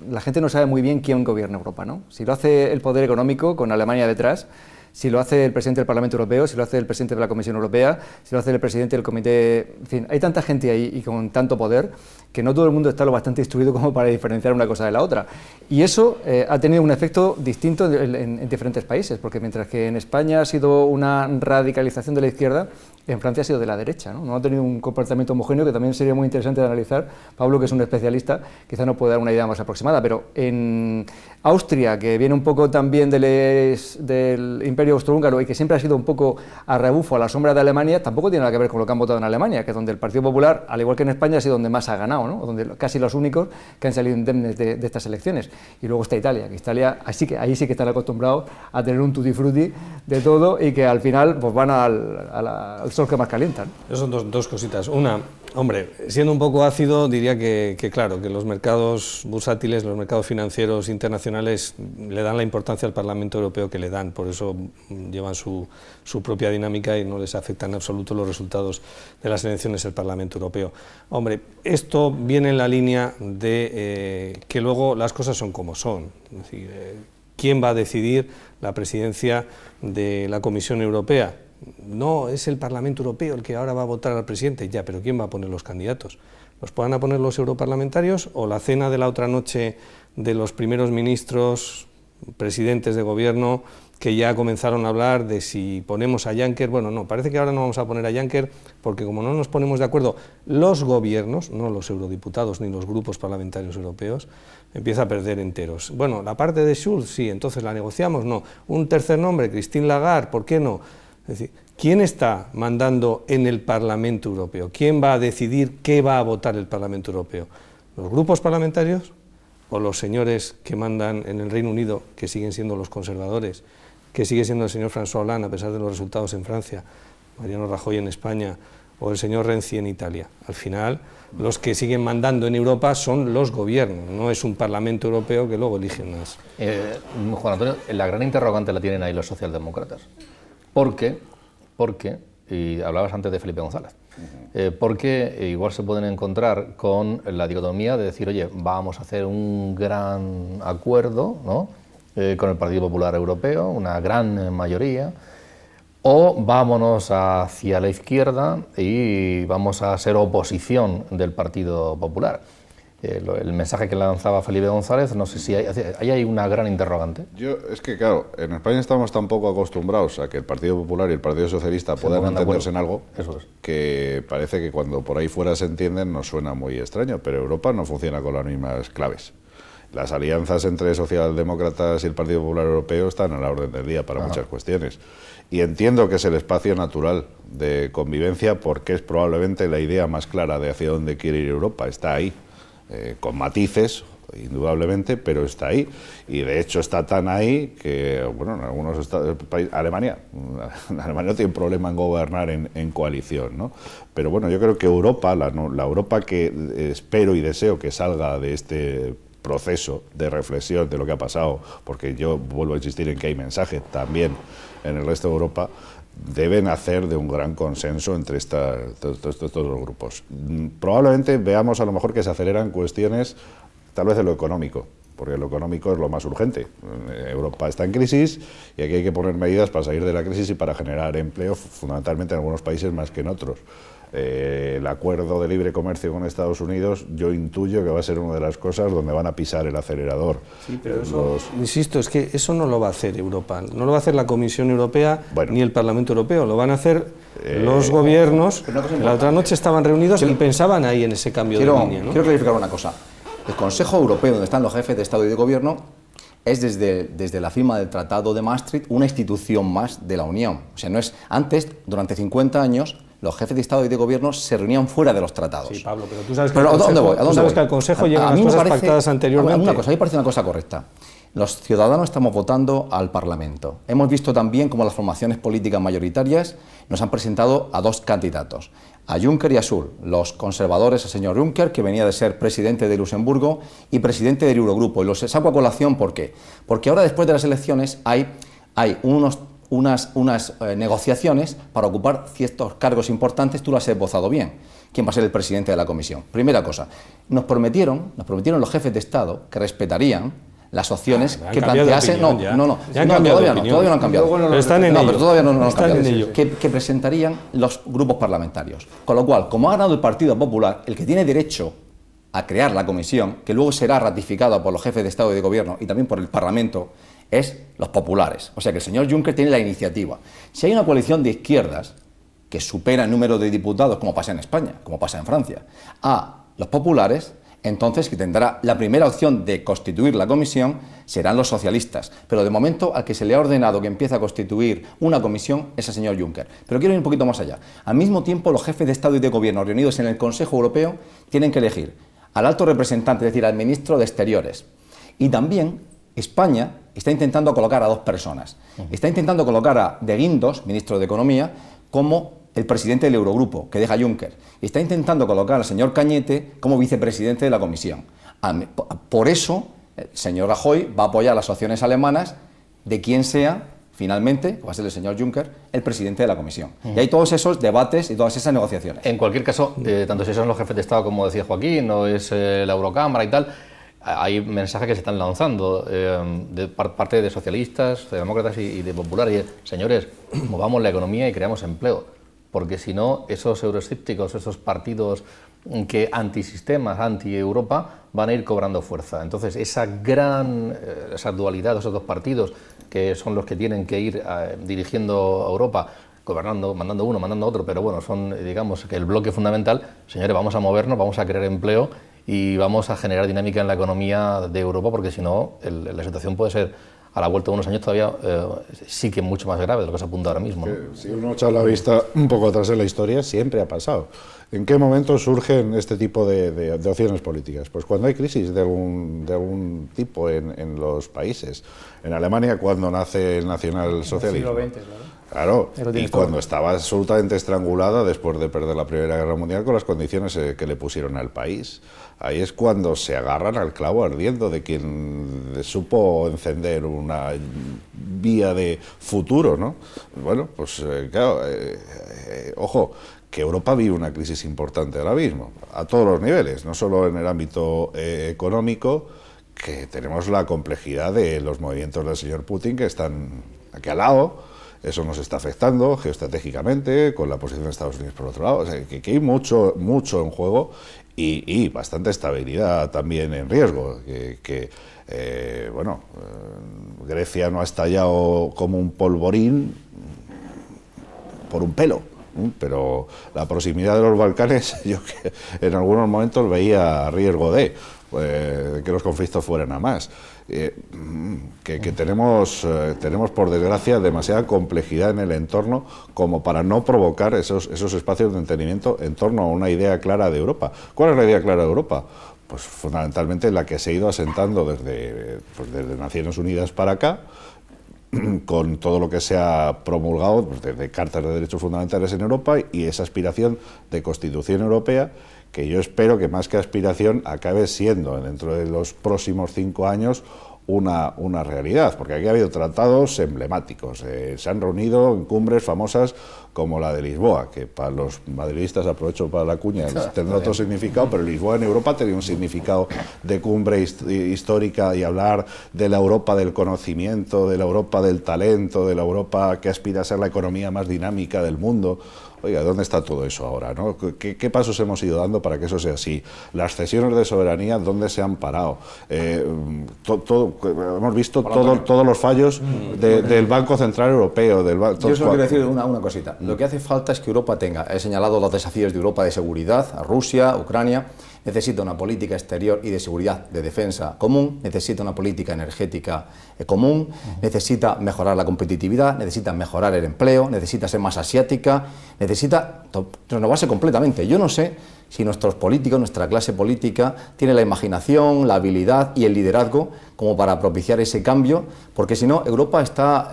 la gente no sabe muy bien quién gobierna Europa, ¿no? Si lo hace el poder económico con Alemania detrás, si lo hace el presidente del Parlamento Europeo, si lo hace el presidente de la Comisión Europea, si lo hace el presidente del Comité... En fin, hay tanta gente ahí y con tanto poder que no todo el mundo está lo bastante instruido como para diferenciar una cosa de la otra. Y eso ha tenido un efecto distinto en diferentes países, porque mientras que en España ha sido una radicalización de la izquierda, en Francia ha sido de la derecha, ¿no? No ha tenido un comportamiento homogéneo que también sería muy interesante de analizar. Pablo, que es un especialista, quizá nos puede dar una idea más aproximada, pero en Austria, que viene un poco también del Imperio Austrohúngaro y que siempre ha sido un poco a rebufo, a la sombra de Alemania, tampoco tiene nada que ver con lo que han votado en Alemania, que es donde el Partido Popular, al igual que en España, ha sido donde más ha ganado, ¿no? Donde casi los únicos que han salido indemnes de estas elecciones. Y luego está Italia, que Italia, ahí sí que están acostumbrados a tener un tutti frutti de todo y que al final pues van al sol que más calientan. Son dos cositas. Una, Hombre, siendo un poco ácido, diría que claro, que los mercados bursátiles, los mercados financieros internacionales le dan la importancia al Parlamento Europeo que le dan, por eso llevan su propia dinámica y no les afectan en absoluto los resultados de las elecciones del Parlamento Europeo. Hombre, esto viene en la línea de que luego las cosas son como son. Es decir, ¿quién va a decidir la presidencia de la Comisión Europea? No es el Parlamento Europeo el que ahora va a votar al presidente, ya, pero ¿quién va a poner los candidatos? ¿Los van a poner los europarlamentarios o la cena de la otra noche de los primeros ministros, presidentes de gobierno, que ya comenzaron a hablar de si ponemos a Juncker? Bueno, no, parece que ahora no vamos a poner a Juncker porque como no nos ponemos de acuerdo los gobiernos, no los eurodiputados ni los grupos parlamentarios europeos, empieza a perder enteros. Bueno, la parte de Schulz, sí, entonces la negociamos, no. Un tercer nombre, Christine Lagarde, ¿por qué no? Es decir, ¿quién está mandando en el Parlamento Europeo? ¿Quién va a decidir qué va a votar el Parlamento Europeo? ¿Los grupos parlamentarios o los señores que mandan en el Reino Unido, que siguen siendo los conservadores, que sigue siendo el señor François Hollande a pesar de los resultados en Francia, Mariano Rajoy en España o el señor Renzi en Italia? Al final, los que siguen mandando en Europa son los gobiernos, no es un Parlamento Europeo que luego eligen más. Juan Antonio, la gran interrogante la tienen ahí los socialdemócratas. ¿Por qué? Y hablabas antes de Felipe González, porque igual se pueden encontrar con la dicotomía de decir, oye, vamos a hacer un gran acuerdo, ¿no?, con el Partido Popular Europeo, una gran mayoría, o vámonos hacia la izquierda y vamos a ser oposición del Partido Popular. El mensaje que lanzaba Felipe González, no sé si ahí hay una gran interrogante. Es que claro, en España estamos tan poco acostumbrados a que el Partido Popular y el Partido Socialista puedan entenderse en algo, eso es, que parece que cuando por ahí fuera se entienden nos suena muy extraño, pero Europa no funciona con las mismas claves. Las alianzas entre socialdemócratas y el Partido Popular Europeo están a la orden del día para muchas cuestiones. Y entiendo que es el espacio natural de convivencia porque es probablemente la idea más clara de hacia dónde quiere ir Europa. Está ahí, con matices, indudablemente, pero está ahí. Y de hecho está tan ahí que, bueno, en algunos países, Alemania no tiene problema en gobernar en coalición, ¿no? Pero bueno, yo creo que Europa, la Europa que espero y deseo que salga de este proceso de reflexión de lo que ha pasado, porque yo vuelvo a insistir en que hay mensaje también en el resto de Europa, deben hacer de un gran consenso entre todos los grupos. Probablemente veamos a lo mejor que se aceleran cuestiones, tal vez en lo económico, porque lo económico es lo más urgente. Europa está en crisis y aquí hay que poner medidas para salir de la crisis y para generar empleo, fundamentalmente en algunos países más que en otros. El acuerdo de libre comercio con Estados Unidos, yo intuyo que va a ser una de las cosas donde van a pisar el acelerador. Sí, pero eso, insisto, es que eso no lo va a hacer Europa, no lo va a hacer la Comisión Europea ni el Parlamento Europeo, lo van a hacer los gobiernos. La otra noche estaban reunidos y pensaban ahí en ese cambio de línea, ¿no? Quiero clarificar una cosa. El Consejo Europeo, donde están los jefes de Estado y de Gobierno, es desde la firma del Tratado de Maastricht una institución más de la Unión. O sea, no es antes, durante 50 años, los jefes de Estado y de Gobierno se reunían fuera de los tratados. Sí, Pablo, pero tú sabes que al Consejo llegan las cosas pactadas anteriormente. A mí me parece una cosa correcta. Los ciudadanos estamos votando al Parlamento. Hemos visto también cómo las formaciones políticas mayoritarias nos han presentado a dos candidatos, a Juncker y a Schulz. Los conservadores, el señor Juncker, que venía de ser presidente de Luxemburgo y presidente del Eurogrupo. Y los saco a colación, ¿por qué? Porque ahora, después de las elecciones, hay unas negociaciones para ocupar ciertos cargos importantes. Tú lo has esbozado bien. ¿Quién va a ser el presidente de la Comisión? Primera cosa, nos prometieron los jefes de Estado que respetarían las opciones que planteasen. Todavía no han cambiado. Pero están en ello. Pero todavía no han cambiado. Que presentarían los grupos parlamentarios. Con lo cual, como ha ganado el Partido Popular, el que tiene derecho a crear la comisión, que luego será ratificada por los jefes de Estado y de Gobierno y también por el Parlamento, es los populares. O sea que el señor Juncker tiene la iniciativa. Si hay una coalición de izquierdas que supera el número de diputados, como pasa en España, como pasa en Francia, a los populares, entonces que tendrá la primera opción de constituir la comisión serán los socialistas. Pero de momento al que se le ha ordenado que empiece a constituir una comisión es el señor Juncker. Pero quiero ir un poquito más allá. Al mismo tiempo, los jefes de Estado y de Gobierno reunidos en el Consejo Europeo tienen que elegir al alto representante, es decir, al ministro de Exteriores. Y también España está intentando colocar a dos personas. Está intentando colocar a De Guindos, ministro de Economía, como el presidente del Eurogrupo, que deja a Juncker, y está intentando colocar al señor Cañete como vicepresidente de la Comisión. Por eso, el señor Rajoy va a apoyar las opciones alemanas de quien sea, finalmente, que va a ser el señor Juncker, el presidente de la Comisión. Y hay todos esos debates y todas esas negociaciones. En cualquier caso, tanto si son los jefes de Estado, como decía Joaquín, o es la Eurocámara y tal, hay mensajes que se están lanzando de parte de socialistas, de demócratas y de populares. Señores, movamos la economía y creamos empleo, porque si no, esos euroescépticos, esos partidos que antisistemas, anti-Europa, van a ir cobrando fuerza. Entonces, esa dualidad de esos dos partidos, que son los que tienen que ir dirigiendo a Europa, gobernando, mandando uno, mandando otro, pero bueno, son, digamos, que el bloque fundamental. Señores, vamos a movernos, vamos a crear empleo y vamos a generar dinámica en la economía de Europa, porque si no, la situación puede ser, a la vuelta de unos años todavía, sí que mucho más grave de lo que se apunta ahora mismo, ¿no? Si uno echa la vista un poco atrás en la historia, siempre ha pasado. ¿En qué momento surgen este tipo de opciones políticas? Pues cuando hay crisis de algún tipo en los países. En Alemania, cuando nace el nacionalsocialismo. En el siglo XX, Claro, y cuando estaba absolutamente estrangulada después de perder la Primera Guerra Mundial con las condiciones que le pusieron al país. Ahí es cuando se agarran al clavo ardiendo de quien supo encender una vía de futuro, ¿no? Bueno, pues claro, ojo, que Europa vive una crisis importante ahora mismo, a todos los niveles, no solo en el ámbito económico, que tenemos la complejidad de los movimientos del señor Putin que están aquí al lado. Eso nos está afectando geoestratégicamente, con la posición de Estados Unidos por otro lado. O sea, que hay mucho en juego y bastante estabilidad también en riesgo. Grecia no ha estallado como un polvorín por un pelo, pero la proximidad de los Balcanes, yo que en algunos momentos veía riesgo de que los conflictos fueran a más. Tenemos por desgracia demasiada complejidad en el entorno como para no provocar esos espacios de entendimiento en torno a una idea clara de Europa. ¿Cuál es la idea clara de Europa? Pues fundamentalmente la que se ha ido asentando desde Naciones Unidas para acá, con todo lo que se ha promulgado desde cartas de derechos fundamentales en Europa y esa aspiración de Constitución Europea, que yo espero que más que aspiración acabe siendo dentro de los próximos 5 años una realidad, porque aquí ha habido tratados emblemáticos, se han reunido en cumbres famosas como la de Lisboa, que para los madridistas, aprovecho para la cuña, tendrá otro significado, pero Lisboa en Europa tenía un significado de cumbre histórica y hablar de la Europa del conocimiento, de la Europa del talento, de la Europa que aspira a ser la economía más dinámica del mundo. Oiga, ¿dónde está todo eso ahora, ¿no? ¿Qué pasos hemos ido dando para que eso sea así? Las cesiones de soberanía, ¿dónde se han parado? Hemos visto todos los fallos del Banco Central Europeo. Yo solo quiero decir una cosita. Lo que hace falta es que Europa tenga, he señalado los desafíos de Europa de seguridad, a Rusia, Ucrania, necesita una política exterior y de seguridad, de defensa común, necesita una política energética común, necesita mejorar la competitividad, necesita mejorar el empleo, necesita ser más asiática, necesita renovarse completamente. Yo no sé si nuestros políticos, nuestra clase política, tiene la imaginación, la habilidad y el liderazgo como para propiciar ese cambio, porque si no, Europa está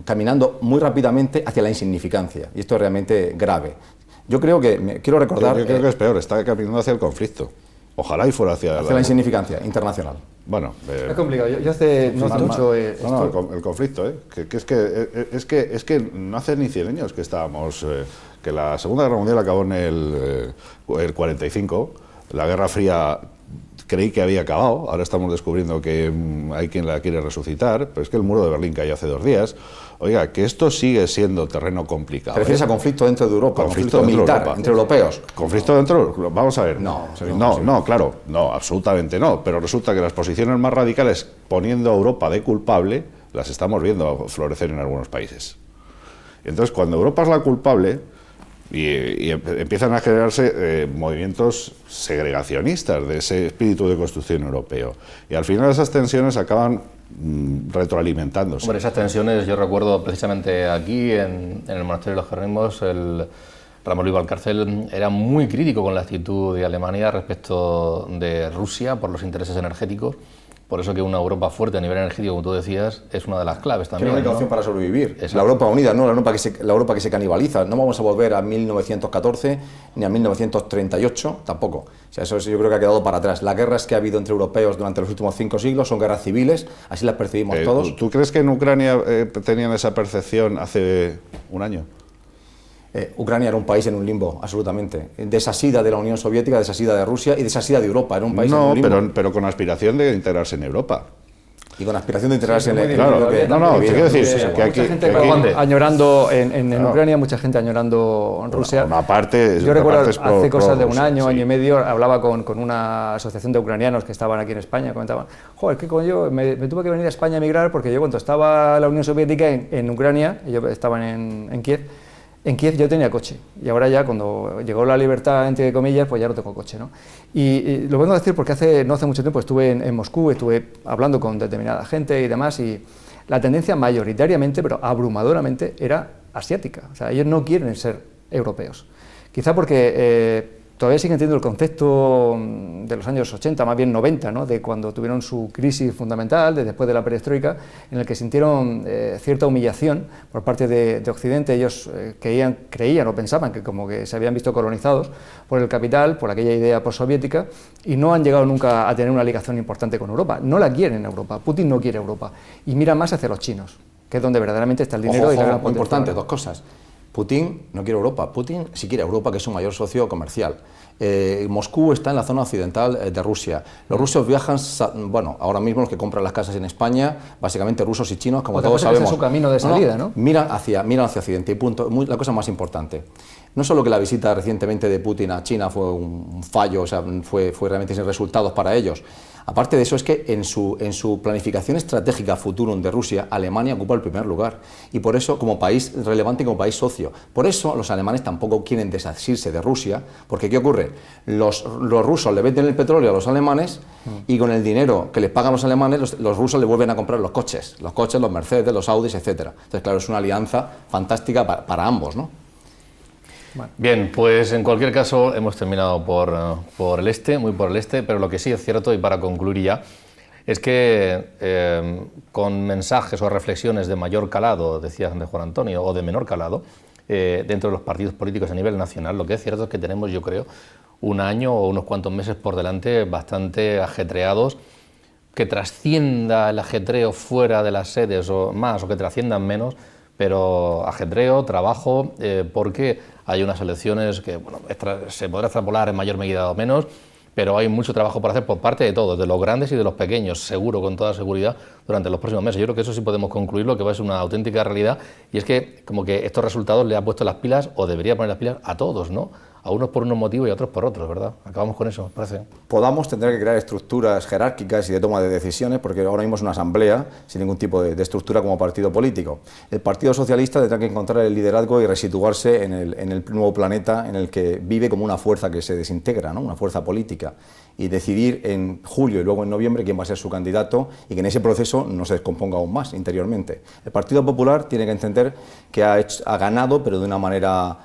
caminando muy rápidamente hacia la insignificancia, y esto es realmente grave. Yo creo que, quiero recordar... Yo creo que es peor, está caminando hacia el conflicto. Ojalá y fuera hacia la insignificancia internacional. Bueno, es complicado. Yo hace no hace mucho... el conflicto, es que no hace ni 100 años que estábamos... que la Segunda Guerra Mundial acabó en el 45, la Guerra Fría creí que había acabado, ahora estamos descubriendo que hay quien la quiere resucitar, pero es que el muro de Berlín cayó hace 2 días. Oiga, que esto sigue siendo terreno complicado. ¿Te refieres a conflicto dentro de Europa? ¿Conflicto militar Europa, entre europeos? ¿Conflicto dentro? Vamos a ver. No, claro, no, absolutamente no. Pero resulta que las posiciones más radicales, poniendo a Europa de culpable, las estamos viendo florecer en algunos países. Entonces, cuando Europa es la culpable... Y empiezan a generarse movimientos segregacionistas de ese espíritu de construcción europeo. Y al final esas tensiones acaban retroalimentándose. Hombre, esas tensiones, yo recuerdo precisamente aquí, en el Monasterio de los Jerónimos, el Ramón Luis Valcárcel era muy crítico con la actitud de Alemania respecto de Rusia por los intereses energéticos, Por eso que una Europa fuerte a nivel energético, como tú decías, es una de las claves también. Es la única ¿no? opción para sobrevivir. Exacto. La Europa unida, no la Europa que se canibaliza. No vamos a volver a 1914 ni a 1938 tampoco. O sea, eso yo creo que ha quedado para atrás. Las guerras que ha habido entre europeos durante los últimos 5 siglos son guerras civiles, así las percibimos todos. ¿Tú crees que en Ucrania tenían esa percepción hace un año? Ucrania era un país en un limbo, absolutamente. Desasida de la Unión Soviética, desasida de Rusia y desasida de Europa. Era un país en un limbo. pero con aspiración de integrarse en Europa. Y con aspiración de integrarse en el... Claro, te quiero decir que aquí... Mucha gente añorando en Ucrania, mucha gente añorando en Rusia. Una parte, yo recuerdo parte hace cosas de un Rusia, año, sí. año y medio, hablaba con una asociación de ucranianos que estaban aquí en España, comentaban, joder, que yo me tuve que venir a España a emigrar porque yo cuando estaba la Unión Soviética en Ucrania, ellos estaban en Kiev yo tenía coche y ahora ya cuando llegó la libertad, entre comillas, pues ya no tengo coche, ¿no? Y lo vengo a decir porque no hace mucho tiempo estuve en Moscú, estuve hablando con determinada gente y demás y la tendencia mayoritariamente, pero abrumadoramente, era asiática. O sea, ellos no quieren ser europeos. Quizá porque todavía siguen teniendo el concepto de los años 80, más bien 90, ¿no? De cuando tuvieron su crisis fundamental, después de la perestroika, en el que sintieron cierta humillación por parte de Occidente. Ellos creían o pensaban que como que se habían visto colonizados por el capital, por aquella idea postsoviética, y no han llegado nunca a tener una ligación importante con Europa. No la quieren Europa, Putin no quiere Europa, y mira más hacia los chinos, que es donde verdaderamente está el dinero y la gran muy potencia. importante, dos cosas. Putin no quiere Europa, Putin sí quiere Europa, que es su mayor socio comercial. Moscú está en la zona occidental de Rusia. Los rusos viajan, bueno, ahora mismo los que compran las casas en España, básicamente rusos y chinos, como todos sabemos. Es su camino de salida, ¿no? Miran hacia Occidente y punto. La cosa más importante. No solo que la visita recientemente de Putin a China fue un fallo, o sea, fue realmente sin resultados para ellos. Aparte de eso, es que en su planificación estratégica futurum de Rusia, Alemania ocupa el primer lugar. Y por eso, como país relevante y como país socio. Por eso los alemanes tampoco quieren desasirse de Rusia, porque ¿qué ocurre? Los rusos le venden el petróleo a los alemanes y con el dinero que les pagan los alemanes, los rusos le vuelven a comprar los coches, los Mercedes, los Audis, etc. Entonces, claro, es una alianza fantástica para ambos, ¿no? Bueno. Bien, pues en cualquier caso hemos terminado por el este, muy por el este, pero lo que sí es cierto, y para concluir ya, es que con mensajes o reflexiones de mayor calado, decía de Juan Antonio, o de menor calado, dentro de los partidos políticos a nivel nacional, lo que es cierto es que tenemos, yo creo, un año o unos cuantos meses por delante bastante ajetreados, que trascienda el ajetreo fuera de las sedes o más, o que trasciendan menos, pero ajetreo, trabajo, porque hay unas elecciones que bueno, se podrá extrapolar en mayor medida o menos, pero hay mucho trabajo por hacer por parte de todos, de los grandes y de los pequeños, seguro, con toda seguridad, durante los próximos meses. Yo creo que eso sí podemos concluirlo, que va a ser una auténtica realidad, y es que como que estos resultados le han puesto las pilas, o debería poner las pilas, a todos, ¿no? A unos por unos motivos y a otros por otros, ¿verdad? Acabamos con eso, parece. Tendrá que crear estructuras jerárquicas y de toma de decisiones, porque ahora mismo es una asamblea sin ningún tipo de estructura como partido político. El Partido Socialista tendrá que encontrar el liderazgo y resituarse en el nuevo planeta en el que vive como una fuerza que se desintegra, ¿no? Una fuerza política, y decidir en julio y luego en noviembre quién va a ser su candidato y que en ese proceso no se descomponga aún más interiormente. El Partido Popular tiene que entender que ha ganado, pero de una manera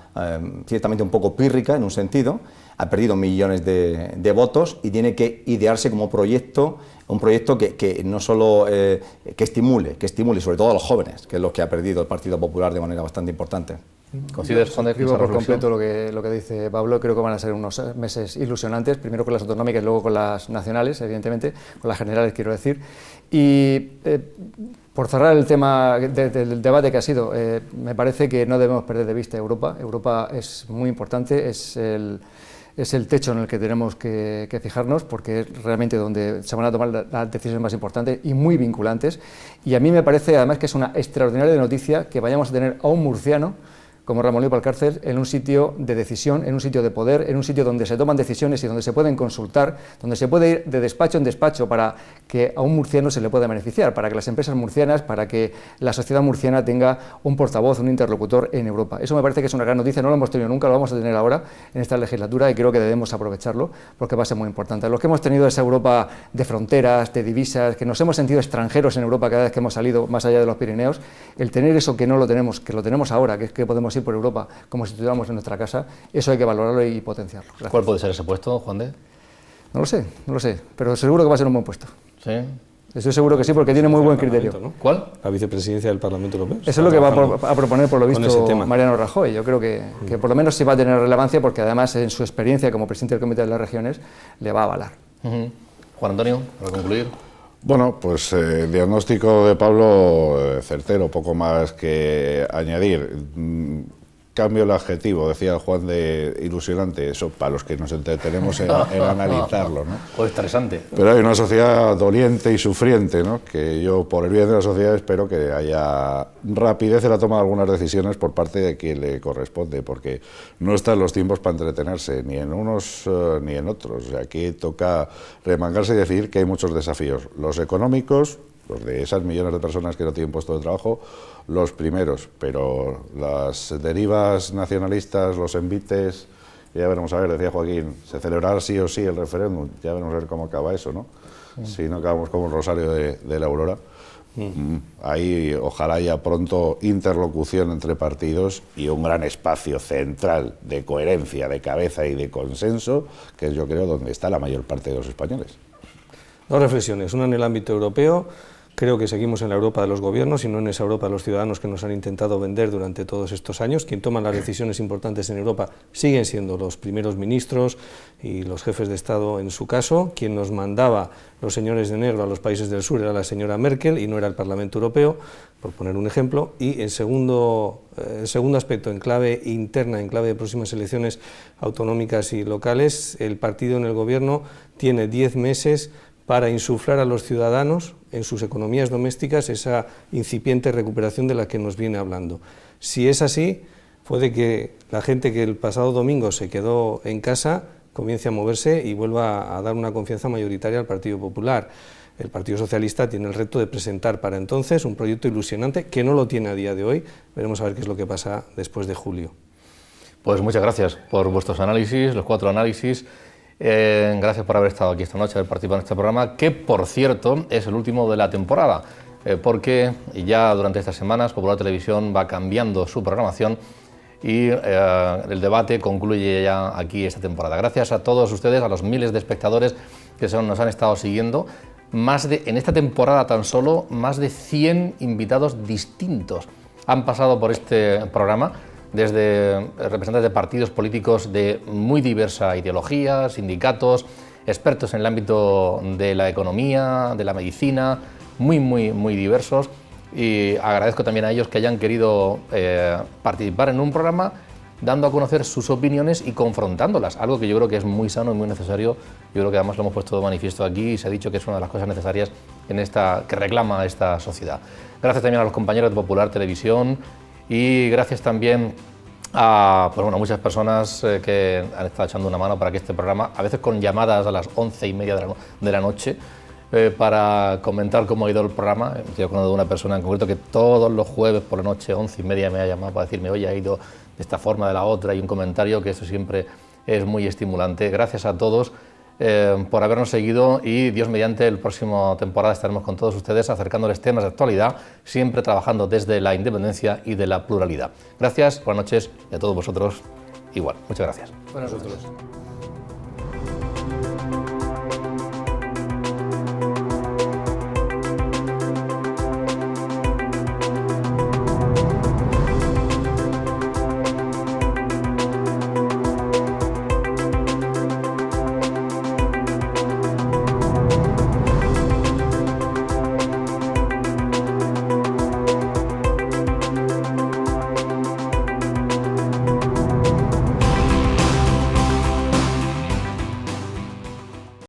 ciertamente un poco pírrica en un sentido, ha perdido millones de votos y tiene que idearse como proyecto, un proyecto que no solo que estimule sobre todo a los jóvenes, que es lo que ha perdido el Partido Popular de manera bastante importante. ¿Consideras, Juan, Suscribo por completo lo que dice Pablo? Creo que van a ser unos meses ilusionantes, primero con las autonómicas y luego con las nacionales, evidentemente, con las generales, quiero decir. Y por cerrar el tema del debate que ha sido, me parece que no debemos perder de vista Europa. Europa es muy importante, es el techo en el que tenemos que fijarnos, porque es realmente donde se van a tomar las decisiones más importantes y muy vinculantes. Y a mí me parece además que es una extraordinaria noticia que vayamos a tener a un murciano como Ramón Luis Valcárcel, en un sitio de decisión, en un sitio de poder, en un sitio donde se toman decisiones y donde se pueden consultar, donde se puede ir de despacho en despacho para que a un murciano se le pueda beneficiar, para que las empresas murcianas, para que la sociedad murciana tenga un portavoz, un interlocutor en Europa. Eso me parece que es una gran noticia, no lo hemos tenido nunca, lo vamos a tener ahora en esta legislatura y creo que debemos aprovecharlo porque va a ser muy importante. Los que hemos tenido esa Europa de fronteras, de divisas, que nos hemos sentido extranjeros en Europa cada vez que hemos salido más allá de los Pirineos, el tener eso que no lo tenemos, que lo tenemos ahora, que es que podemos ir por Europa como si estuviéramos en nuestra casa, eso hay que valorarlo y potenciarlo. Gracias. ¿Cuál puede ser ese puesto, Juan de? No lo sé, pero seguro que va a ser un buen puesto. ¿Sí? Estoy seguro que sí, porque tiene muy buen criterio. ¿no? ¿Cuál? La vicepresidencia del Parlamento Europeo. Eso es lo que va a proponer, por lo visto, tema. Mariano Rajoy. Yo creo que por lo menos sí va a tener relevancia, porque además en su experiencia como presidente del Comité de las Regiones le va a avalar. Juan Antonio, para concluir. Bueno, pues el diagnóstico de Pablo certero, poco más que añadir. Cambio el adjetivo, decía Juan, de ilusionante, eso para los que nos entretenemos en analizarlo, ¿no? O estresante. Pero hay una sociedad doliente y sufriente, ¿no? Que yo, por el bien de la sociedad, espero que haya rapidez en la toma de algunas decisiones por parte de quien le corresponde, porque no están los tiempos para entretenerse, ni en unos ni en otros. O sea, aquí toca remangarse y decidir que hay muchos desafíos, los económicos, los de esas millones de personas que no tienen puesto de trabajo, los primeros, pero las derivas nacionalistas, los envites, ya veremos a ver, decía Joaquín, se celebrará sí o sí el referéndum, ya veremos a ver cómo acaba eso, ¿no? Si no acabamos como el rosario de la aurora. Ahí ojalá haya pronto interlocución entre partidos y un gran espacio central de coherencia, de cabeza y de consenso, que es, yo creo, donde está la mayor parte de los españoles. Dos reflexiones, una en el ámbito europeo. Creo que seguimos en la Europa de los gobiernos y no en esa Europa de los ciudadanos que nos han intentado vender durante todos estos años. Quien toma las decisiones importantes en Europa siguen siendo los primeros ministros y los jefes de Estado en su caso. Quien nos mandaba los señores de negro a los países del sur era la señora Merkel y no era el Parlamento Europeo, por poner un ejemplo. Y el segundo aspecto, en clave interna, en clave de próximas elecciones autonómicas y locales, el partido en el gobierno tiene 10 meses para insuflar a los ciudadanos en sus economías domésticas esa incipiente recuperación de la que nos viene hablando. Si es así, puede que la gente que el pasado domingo se quedó en casa comience a moverse y vuelva a dar una confianza mayoritaria al Partido Popular. El Partido Socialista tiene el reto de presentar para entonces un proyecto ilusionante que no lo tiene a día de hoy. Veremos a ver qué es lo que pasa después de julio. Pues muchas gracias por vuestros análisis, los 4 análisis. Gracias por haber estado aquí esta noche, haber participado en este programa, que por cierto es el último de la temporada, porque ya durante estas semanas Popular Televisión va cambiando su programación y el debate concluye ya aquí esta temporada. Gracias a todos ustedes, a los miles de espectadores que nos han estado siguiendo. En esta temporada tan solo, más de 100 invitados distintos han pasado por este programa, desde representantes de partidos políticos de muy diversa ideología, sindicatos, expertos en el ámbito de la economía, de la medicina, muy diversos, y agradezco también a ellos que hayan querido participar en un programa dando a conocer sus opiniones y confrontándolas, algo que yo creo que es muy sano y muy necesario. Yo creo que además lo hemos puesto de manifiesto aquí y se ha dicho que es una de las cosas necesarias que reclama esta sociedad. Gracias también a los compañeros de Popular Televisión y gracias también a muchas personas que han estado echando una mano para que este programa, a veces con llamadas a las 11:30 de la noche, para comentar cómo ha ido el programa. Estoy hablando de una persona en concreto que todos los jueves por la noche, 11:30, me ha llamado para decirme, oye, ha ido de esta forma, de la otra, y un comentario que eso siempre es muy estimulante. Gracias a todos por habernos seguido y Dios mediante, la próxima temporada estaremos con todos ustedes acercándoles temas de actualidad, siempre trabajando desde la independencia y de la pluralidad. Gracias, buenas noches y a todos vosotros igual. Muchas gracias. Buenas noches.